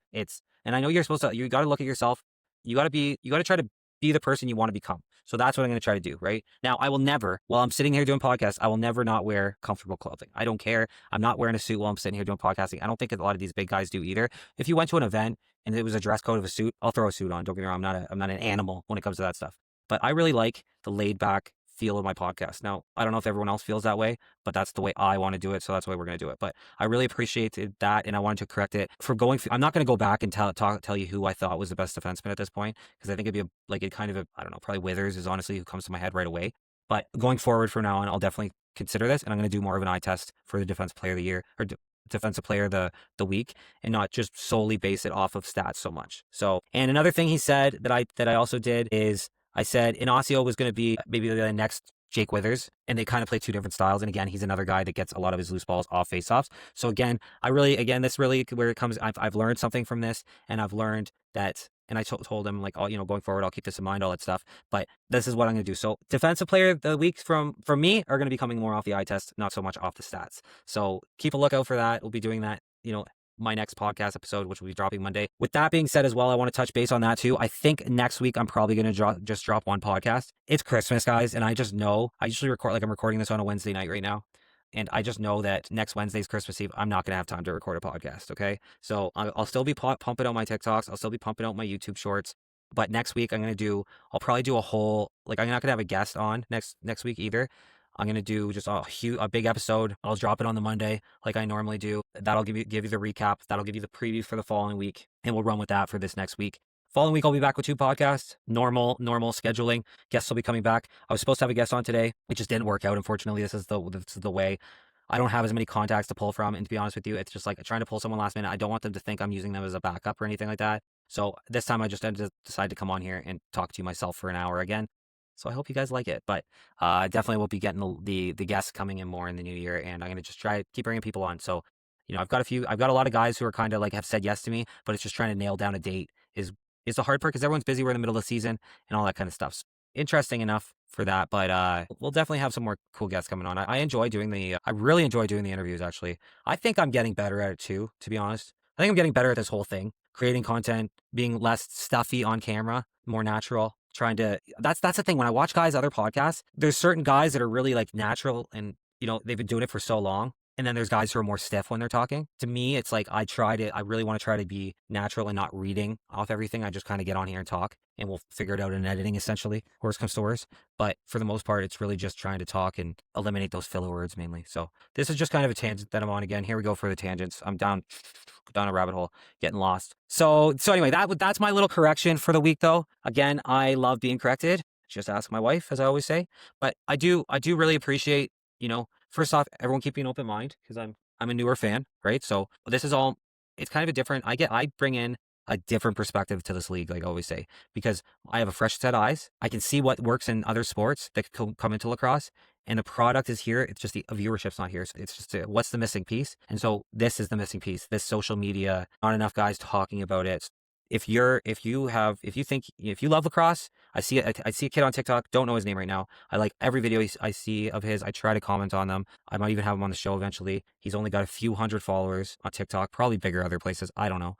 and I know you got to look at yourself. You got to try to be the person you want to become. So that's what I'm going to try to do, right? Now, I will never, while I'm sitting here doing podcasts, I will never not wear comfortable clothing. I don't care. I'm not wearing a suit while I'm sitting here doing podcasting. I don't think a lot of these big guys do either. If you went to an event and it was a dress code of a suit, I'll throw a suit on. Don't get me wrong. I'm not an animal when it comes to that stuff. But I really like the laid back feel of my podcast. Now, I don't know if everyone else feels that way, but that's the way I want to do it. So that's the way we're going to do it. But I really appreciated that. And I wanted to correct it for going. I'm not going to go back and tell you who I thought was the best defenseman at this point, because I think it'd be I don't know, probably Withers is honestly who comes to my head right away. But going forward from now on, I'll definitely consider this. And I'm going to do more of an eye test for the defensive player of the year or defensive player of the week, and not just solely base it off of stats so much. So, and another thing he said that I also did is, I said Inacio was going to be maybe the next Jake Withers, and they kind of play two different styles. And again, he's another guy that gets a lot of his loose balls off faceoffs. So again, this really where it comes, I've learned something from this, and I've learned that, and I told him like, going forward, I'll keep this in mind, all that stuff. But this is what I'm going to do. So defensive player of the week from me are going to be coming more off the eye test, not so much off the stats. So keep a lookout for that. We'll be doing that, my next podcast episode, which will be dropping Monday. With that being said as well, I want to touch base on that too. I think next week I'm probably going to just drop one podcast. It's Christmas, guys, and I just know, I usually record, like I'm recording this on a Wednesday night right now, and I just know that next Wednesday's Christmas Eve, I'm not going to have time to record a podcast, okay? So I'll still be pumping out my TikToks. I'll still be pumping out my YouTube shorts. But next week I'll probably do a whole, like I'm not going to have a guest on next week either. I'm going to do just a big episode. I'll drop it on the Monday like I normally do. That'll give you the recap. That'll give you the preview for the following week. And we'll run with that for this next week. Following week, I'll be back with 2 podcasts. Normal scheduling. Guests will be coming back. I was supposed to have a guest on today. It just didn't work out. Unfortunately, this is the way. I don't have as many contacts to pull from. And to be honest with you, it's just like trying to pull someone last minute. I don't want them to think I'm using them as a backup or anything like that. So this time I just decided to come on here and talk to you myself for an hour again. So I hope you guys like it, but definitely we'll be getting the guests coming in more in the new year, and I'm going to just try to keep bringing people on. So, I've got a lot of guys who are kind of like have said yes to me, but it's just trying to nail down a date is the hard part, because everyone's busy. We're in the middle of the season and all that kind of stuff. So, interesting enough for that, but we'll definitely have some more cool guests coming on. I really enjoy doing the interviews, actually. I think I'm getting better at it too, to be honest. I think I'm getting better at this whole thing, creating content, being less stuffy on camera, more natural. That's the thing. When I watch guys' other podcasts, there's certain guys that are really like natural and, they've been doing it for so long. And then there's guys who are more stiff when they're talking. To me, it's like I really want to try to be natural and not reading off everything. I just kind of get on here and talk, and we'll figure it out in editing, essentially. Worst comes to worst. But for the most part, it's really just trying to talk and eliminate those filler words mainly. So this is just kind of a tangent that I'm on again. Here we go for the tangents. I'm down a rabbit hole, getting lost. So anyway, that's my little correction for the week, though. Again, I love being corrected. Just ask my wife, as I always say. But I do really appreciate, first off, everyone keeping an open mind, because I'm a newer fan, right? So this is all, it's kind of a different, I bring in a different perspective to this league, like I always say, because I have a fresh set of eyes. I can see what works in other sports that could come into lacrosse, and the product is here. It's just the viewership's not here. So it's just what's the missing piece? And so this is the missing piece. This social media, not enough guys talking about it. If you love lacrosse, I see a kid on TikTok, don't know his name right now. I like every video I see of his. I try to comment on them. I might even have him on the show eventually. He's only got a few hundred followers on TikTok, probably bigger other places. I don't know.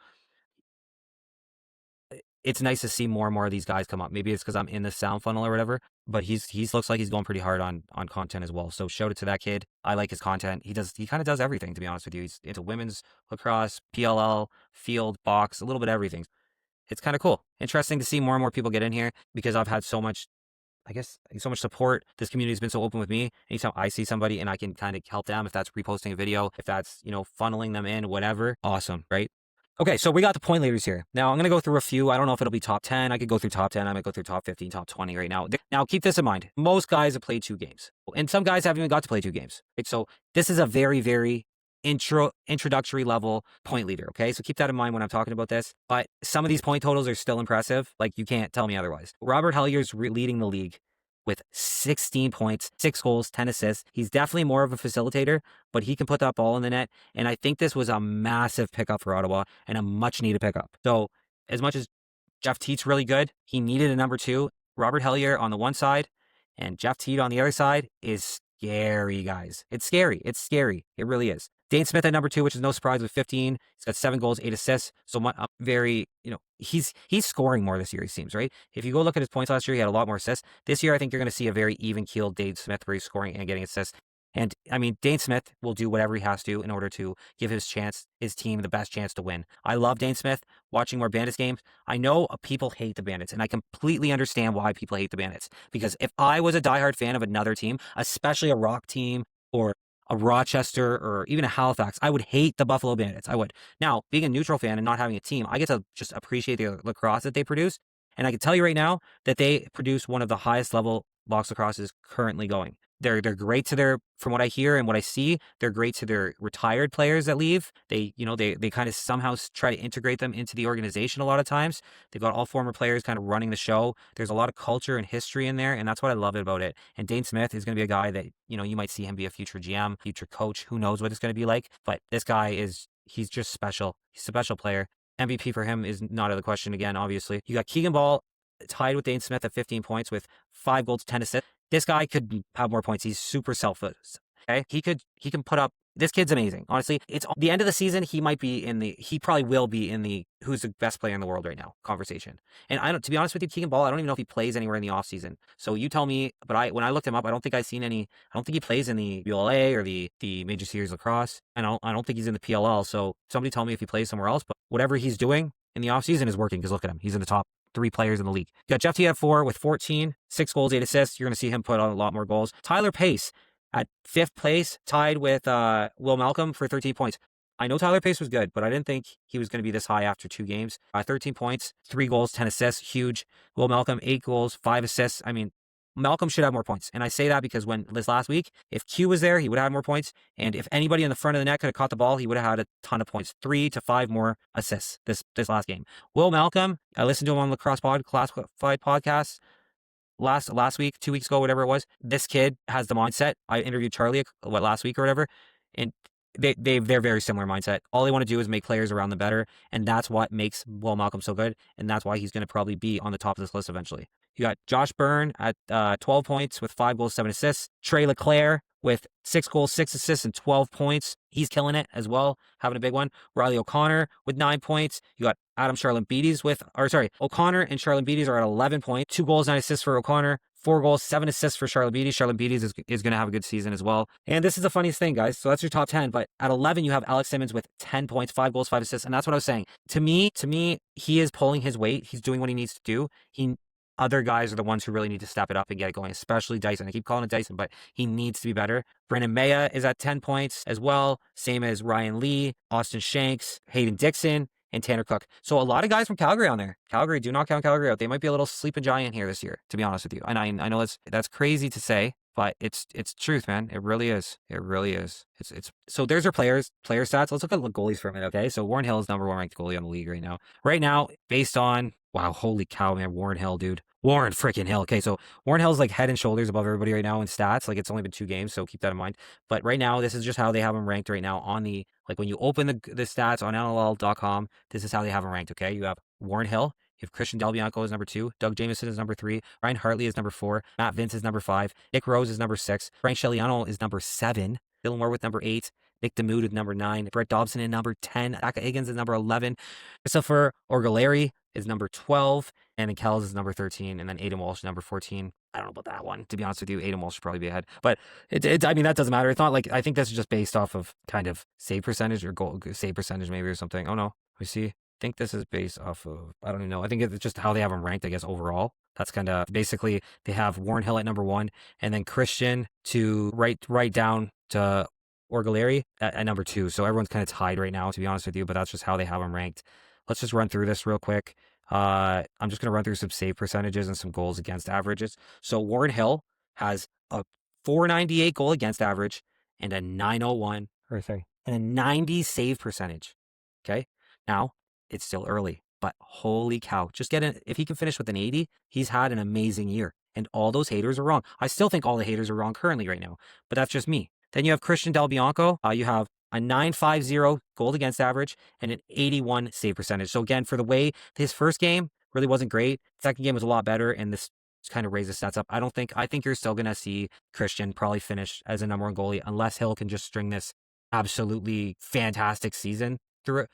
It's nice to see more and more of these guys come up. Maybe it's because I'm in the sound funnel or whatever, but he looks like he's going pretty hard on content as well. So shout out to that kid. I like his content. He kind of does everything, to be honest with you. He's into women's lacrosse, PLL, field, box, a little bit of everything. It's kind of cool. Interesting to see more and more people get in here, because I've had so much support. This community has been so open with me. Anytime I see somebody and I can kind of help them, if that's reposting a video, if that's, funneling them in, whatever, awesome, right? Okay, so we got the point leaders here. Now I'm going to go through a few. I don't know if it'll be top 10. I could go through top 10. I might go through top 15, top 20 right now. Now keep this in mind. Most guys have played 2 games, and some guys haven't even got to play 2 games. Right? So this is a very, very introductory level point leader. Okay, so keep that in mind when I'm talking about this. But some of these point totals are still impressive. Like, you can't tell me otherwise. Robert Hellier's leading the league with 16 points, 6 goals, 10 assists. He's definitely more of a facilitator, but he can put that ball in the net. And I think this was a massive pickup for Ottawa, and a much needed pickup. So as much as Jeff Teat's really good, he needed a number 2. Robert Hellier on the one side and Jeff Teat on the other side is scary, guys. It's scary. It really is. Dane Smith at number 2, which is no surprise, with 15. He's got 7 goals, 8 assists. So very, he's scoring more this year, it seems, right? If you go look at his points last year, he had a lot more assists. This year, I think you're going to see a very even-keeled Dane Smith where he's scoring and getting assists. And I mean, Dane Smith will do whatever he has to in order to give his team the best chance to win. I love Dane Smith. Watching more Bandits games, I know people hate the Bandits, and I completely understand why people hate the Bandits. Because if I was a diehard fan of another team, especially a Rock team or a Rochester or even a Halifax, I would hate the Buffalo Bandits. I would. Now, being a neutral fan and not having a team, I get to just appreciate the lacrosse that they produce. And I can tell you right now that they produce one of the highest level box lacrosses currently going. They're great to from what I hear and what I see, they're great to their retired players that leave. They kind of somehow try to integrate them into the organization a lot of times. They've got all former players kind of running the show. There's a lot of culture and history in there, and that's what I love about it. And Dane Smith is going to be a guy that, you might see him be a future GM, future coach. Who knows what it's going to be like? But this guy he's just special. He's a special player. MVP for him is not out of the question again, obviously. You got Keegan Ball tied with Dane Smith at 15 points with 5 goals, 10 assists. This guy could have more points. He's super selfless. Okay, he can put up. This kid's amazing. Honestly, it's the end of the season. He probably will be in the who's the best player in the world right now conversation. And to be honest with you, Keegan Ball, I don't even know if he plays anywhere in the offseason. So you tell me. But when I looked him up, I don't think I've seen any. I don't think he plays in the ULA or the Major Series Lacrosse. And I don't think he's in the PLL. So somebody tell me if he plays somewhere else. But whatever he's doing in the offseason is working, because look at him. He's in the top 3 players in the league. You got Jeff T at 4 with 14, 6 goals, 8 assists. You're going to see him put on a lot more goals. Tyler Pace at 5th place, tied with Will Malcolm for 13 points. I know Tyler Pace was good, but I didn't think he was going to be this high after 2 games. 13 points, 3 goals, 10 assists, huge. Will Malcolm, 8 goals, 5 assists. I mean, Malcolm should have more points. And I say that because this last week, if Q was there, he would have had more points. And if anybody in the front of the net could have caught the ball, he would have had a ton of points. 3 to 5 more assists this last game. Will Malcolm, I listened to him on the Classified podcast last week, 2 weeks ago, whatever it was. This kid has the mindset. I interviewed Charlie, last week or whatever, and they're very similar mindset. All they want to do is make players around them better, and that's what makes Will Malcolm so good, and that's why he's going to probably be on the top of this list eventually. You got Josh Byrne at 12 points with 5 goals, 7 assists. Trey LeClaire with 6 goals, 6 assists, and 12 points. He's killing it as well, having a big one. Riley O'Connor with 9 points. You got O'Connor and Charlotte Beatties are at 11 points. 2 goals, 9 assists for O'Connor. 4 goals, 7 assists for Charlotte Beatties. Charlotte Beatties is going to have a good season as well. And this is the funniest thing, guys. So that's your top 10. But at 11, you have Alex Simmons with 10 points, 5 goals, 5 assists. And that's what I was saying. To me, he is pulling his weight. He's doing what he needs to do. Other guys are the ones who really need to step it up and get it going, especially Dyson. I keep calling it Dyson, but he needs to be better. Brennan Maya is at 10 points as well, same as Ryan Lee, Austin Shanks, Hayden Dixon, and Tanner Cook. So a lot of guys from Calgary on there. Calgary, do not count Calgary out. They might be a little sleeping giant here this year, to be honest with you. And I know that's crazy to say, but it's truth, man. It really is. It really is. So there's our player stats. Let's look at the goalies for a minute, okay? So Warren Hill is number 1 ranked goalie on the league right now. Right now, based on, wow, holy cow, man, Warren Hill, dude. Warren freaking Hill. Okay, so Warren Hill's like head and shoulders above everybody right now in stats. Like, it's only been 2 games, so keep that in mind. But right now, this is just how they have him ranked right now on the, like, when you open the stats on NLL.com, this is how they have him ranked, okay? You have Warren Hill. You have Christian Del Bianco is number 2. Doug Jamieson is number 3. Ryan Hartley is number 4. Matt Vince is number 5. Nick Rose is number 6. Frank Sheliano is number 7. Dylan Moore with number 8. Nick DeMude with number 9. Brett Dobson in number 10. Aka Higgins is number 11. Christopher Orgaleri is number 12. And Kells is number 13. And then Aiden Walsh, number 14. I don't know about that one. To be honest with you, Aiden Walsh should probably be ahead. But I mean, that doesn't matter. It's not like, I think this is just based off of kind of save percentage or goal save percentage maybe or something. Oh no, we see. I think this is based off of, I don't even know. I think it's just how they have them ranked, I guess, overall. That's kind of basically, they have Warren Hill at number 1 and then Christian to right down to Orgaleri at number 2. So everyone's kind of tied right now, to be honest with you, but that's just how they have them ranked. Let's just run through this real quick. I'm just going to run through some save percentages and some goals against averages. So Warren Hill has a 498 goal against average and a 901, and a 90 save percentage. Okay. Now it's still early, but holy cow, if he can finish with an 80, he's had an amazing year. And all those haters are wrong. I still think all the haters are wrong currently right now, but that's just me. Then you have Christian Del Bianco. You have a 950 goal against average and an 81 save percentage. So again, for the way his first game really wasn't great, second game was a lot better, and this kind of raises stats up. I think you're still going to see Christian probably finish as a number 1 goalie unless Hill can just string this absolutely fantastic season through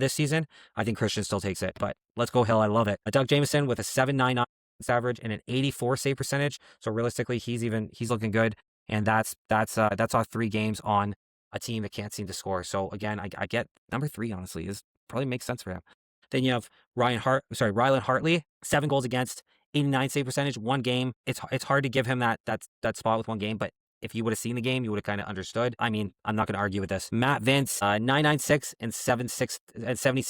this season. I think Christian still takes it, but let's go Hill. I love it. Doug Jamieson with a 7.99 average and an 84 save percentage. So realistically, he's looking good, and that's off 3 games on a team that can't seem to score. So again, I get number 3. Honestly, is probably makes sense for him. Then you have Rylan Hartley, 7 goals against, 89 save percentage, 1 game. It's hard to give him that spot with 1 game, but if you would have seen the game, you would have kind of understood. I mean, I'm not going to argue with this. Matt Vince, 996 and 76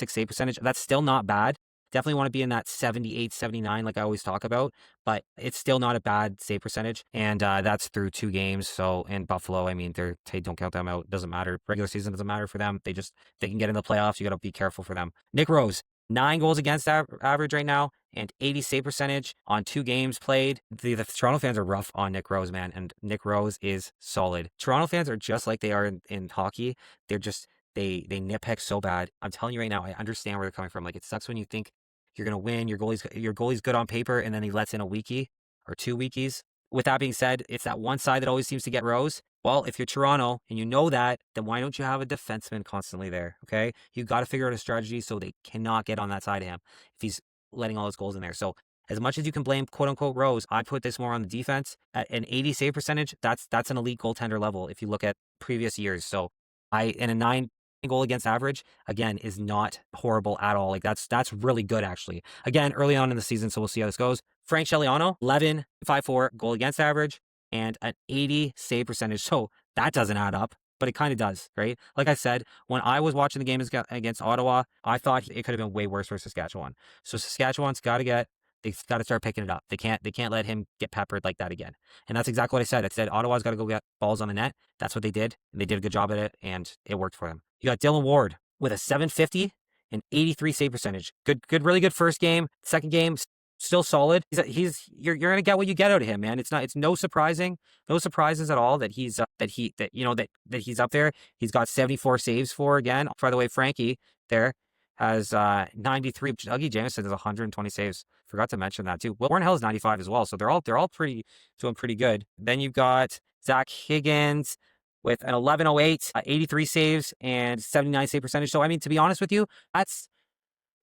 save percentage. That's still not bad. Definitely want to be in that 78, 79, like I always talk about, but it's still not a bad save percentage. And that's through 2 games. So in Buffalo, I mean, they don't count them out. Doesn't matter. Regular season doesn't matter for them. They can get in the playoffs. You got to be careful for them. Nick Rose, 9 goals against average right now and 80 save percentage on 2 games played. The Toronto fans are rough on Nick Rose, man, and Nick Rose is solid. Toronto fans are just like they are in hockey. They're just, they nitpick so bad. I'm telling you right now, I understand where they're coming from. Like, it sucks when you think you're going to win, your goalie's good on paper, and then he lets in a weekie or 2 weekies. With that being said, it's that one side that always seems to get Rose. Well, if you're Toronto and you know that, then why don't you have a defenseman constantly there, okay? You got to figure out a strategy so they cannot get on that side of him if he's letting all his goals in there. So as much as you can blame quote-unquote Rose, I put this more on the defense. At an 80 save percentage, that's an elite goaltender level if you look at previous years. So in a 9 goal against average, again, is not horrible at all. Like, that's really good, actually. Again, early on in the season, so we'll see how this goes. Frank Scigliano, 11.54 goal against average and an 80 save percentage. So that doesn't add up, but it kind of does, right? Like I said, when I was watching the game against Ottawa, I thought it could have been way worse for Saskatchewan. So Saskatchewan's they've got to start picking it up. They can't let him get peppered like that again. And that's exactly what I said. I said Ottawa's got to go get balls on the net. That's what they did. And they did a good job at it, and it worked for them. You got Dylan Ward with a 750 and 83 save percentage. Good, really good first game. Second game, still solid. You're gonna get what you get out of him, man. It's no surprises at all that he's up there. He's got 74 saves for, again. By the way, Frankie there has 93. Dougie Jamieson has 120 saves. Forgot to mention that too. Warren Hill is 95 as well. So they're all doing pretty good. Then you've got Zach Higgins with an 1108, 83 saves and 79 save percentage. So I mean, to be honest with you, that's,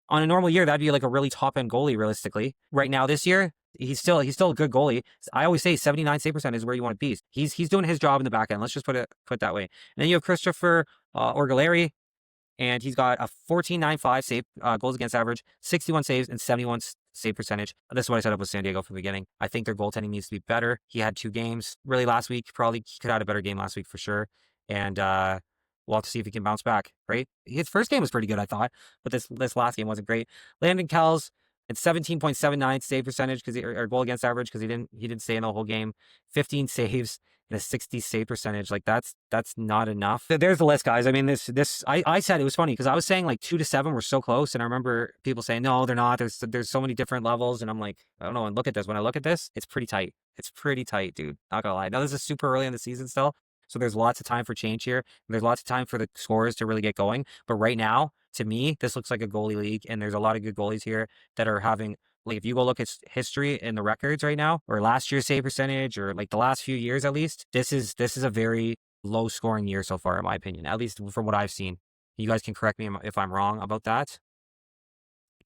on a normal year, that'd be like a really top-end goalie, realistically. Right now, this year, he's still a good goalie. I always say 79 save percent is where you want to be. He's doing his job in the back end. Let's just put it that way. And then you have Christopher Orgaleri, and he's got a 14.95 save goals against average, 61 saves, and 71 save percentage. This is what I set up with San Diego from the beginning. I think their goaltending needs to be better. He had 2 games really last week. Probably could have had a better game last week for sure. And we'll have to see if he can bounce back, right? His first game was pretty good, I thought, but this last game wasn't great. Landon Kells at 17.79 save percentage or goal against average, because he didn't stay in the whole game. 15 saves and a 60 save percentage. Like, that's not enough. There's the list, guys. I mean, I said, it was funny because I was saying like 2 to 7 were so close, and I remember people saying, no, they're not. There's so many different levels, and I'm like, I don't know. And look at this. When I look at this, it's pretty tight. It's pretty tight, dude. Not gonna lie. Now, this is super early in the season still, so there's lots of time for change here. There's lots of time for the scorers to really get going. But right now, to me, this looks like a goalie league, and there's a lot of good goalies here that are having, like, if you go look at history in the records right now, or last year's save percentage, or like the last few years at least, this is a very low scoring year so far, in my opinion, at least from what I've seen. You guys can correct me if I'm wrong about that.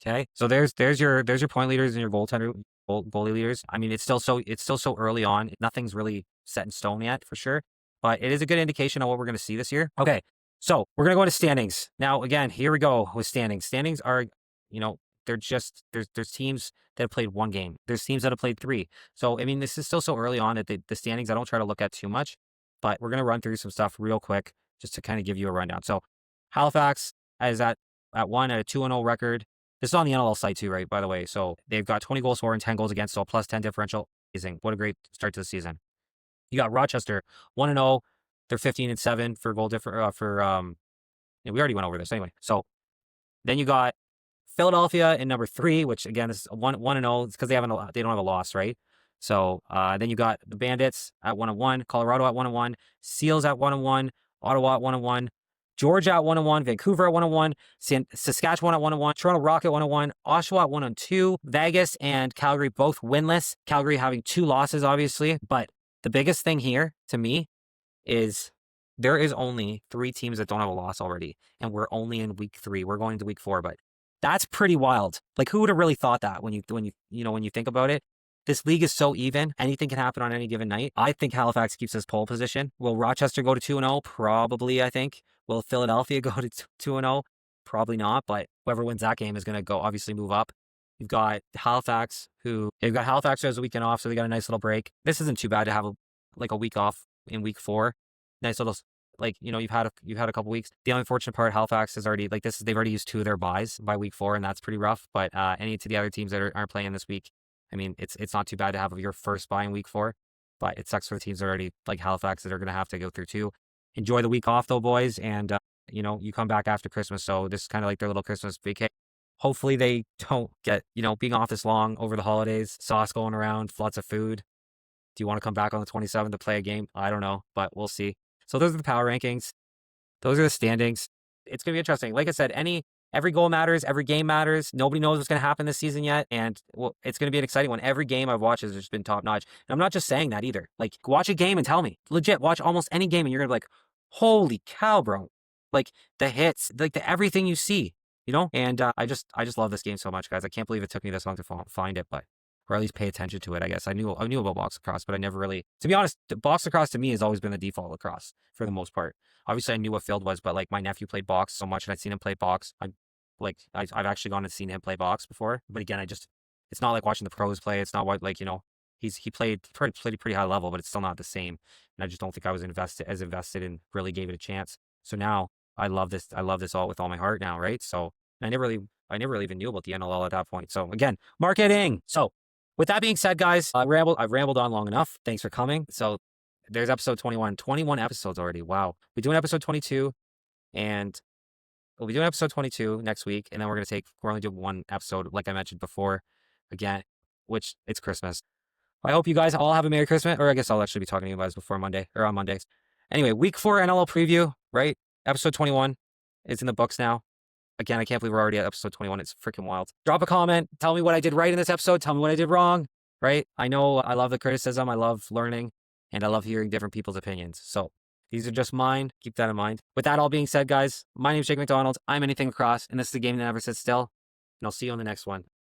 Okay, so there's your point leaders and your goalie leaders. I mean, it's still so early on. Nothing's really set in stone yet, for sure, but it is a good indication of what we're going to see this year. Okay, so we're going to go into standings. Now, again, here we go with standings. Standings are, they're just, there's teams that have played 1 game. There's teams that have played 3. So, I mean, this is still so early on at the standings. I don't try to look at too much, but we're going to run through some stuff real quick just to kind of give you a rundown. So Halifax is at 1 at a 2-0 record. This is on the NLL site too, right, by the way. So they've got 20 goals for and 10 goals against, so plus 10 differential. Amazing. What a great start to the season. You got Rochester, 1-0. They're 15-7 for goal different, we already went over this anyway. So then you got Philadelphia in number 3, which again is 1-0. It's because they don't have a loss, right? So then you got the Bandits at 1-1, Colorado at 1-1, Seals at 1-1, Ottawa at 1-1, Georgia at 1-1, Vancouver at 1-1, Saskatchewan at 1-1, Toronto Rock at 1-1, Oshawa at 1-2, Vegas and Calgary both winless. Calgary having 2 losses, obviously. But the biggest thing here to me is there is only 3 teams that don't have a loss already, and we're only in week 3. We're going to week 4, but that's pretty wild. Like, who would have really thought that when you think about it? This league is so even. Anything can happen on any given night. I think Halifax keeps his pole position. Will Rochester go to 2-0? Probably, I think. Will Philadelphia go to 2-0? Probably not, but whoever wins that game is going to go obviously move up. You've got Halifax, who has a weekend off, so they got a nice little break. This isn't too bad to have a week off in week 4. Nice little, you've had a couple weeks. The only unfortunate part, Halifax is already they've already used 2 of their buys by week 4, and that's pretty rough. But any to the other teams that aren't playing this week, I mean, it's not too bad to have your first buy in week 4, but it sucks for the teams that are already like Halifax that are going to have to go through 2. Enjoy the week off though, boys, and you come back after Christmas, so this is kind of like their little Christmas vacation. Hopefully they don't get, being off this long over the holidays, sauce going around, lots of food. Do you want to come back on the 27th to play a game? I don't know, but we'll see. So those are the power rankings. Those are the standings. It's going to be interesting. Like I said, every goal matters. Every game matters. Nobody knows what's going to happen this season yet. And it's going to be an exciting one. Every game I've watched has just been top notch. And I'm not just saying that either. Like, watch a game and tell me. Legit, watch almost any game and you're going to be like, holy cow, bro. Like, the hits, like everything you see, And I just love this game so much, guys. I can't believe it took me this long to find it, or at least pay attention to it, I guess. I knew about box lacrosse, but I never really, to be honest, box lacrosse to me has always been the default lacrosse for the most part. Obviously, I knew what field was, but like my nephew played box so much, and I'd seen him play box. I've actually gone and seen him play box before, but again, it's not like watching the pros play. It's not what he played pretty high level, but it's still not the same. And I just don't think I was invested and really gave it a chance. So now I love this. I love this all with all my heart now, right? So I never really even knew about the NLL at that point. So again, marketing. So with that being said, guys, I've rambled on long enough. Thanks for coming. So there's episode 21. 21 episodes already. Wow. We're doing episode 22, and we'll be doing episode 22 next week, and then we're only doing 1 episode, like I mentioned before, again, which it's Christmas. I hope you guys all have a Merry Christmas, or I guess I'll actually be talking to you guys before Monday, or on Mondays. Anyway, week 4 NLL preview, right? Episode 21 is in the books now. Again, I can't believe we're already at episode 21. It's freaking wild. Drop a comment. Tell me what I did right in this episode. Tell me what I did wrong, right? I know I love the criticism. I love learning, and I love hearing different people's opinions. So these are just mine. Keep that in mind. With that all being said, guys, my name is Jake McDonald. I'm Anything Lacrosse, and this is the game that never sits still. And I'll see you on the next one.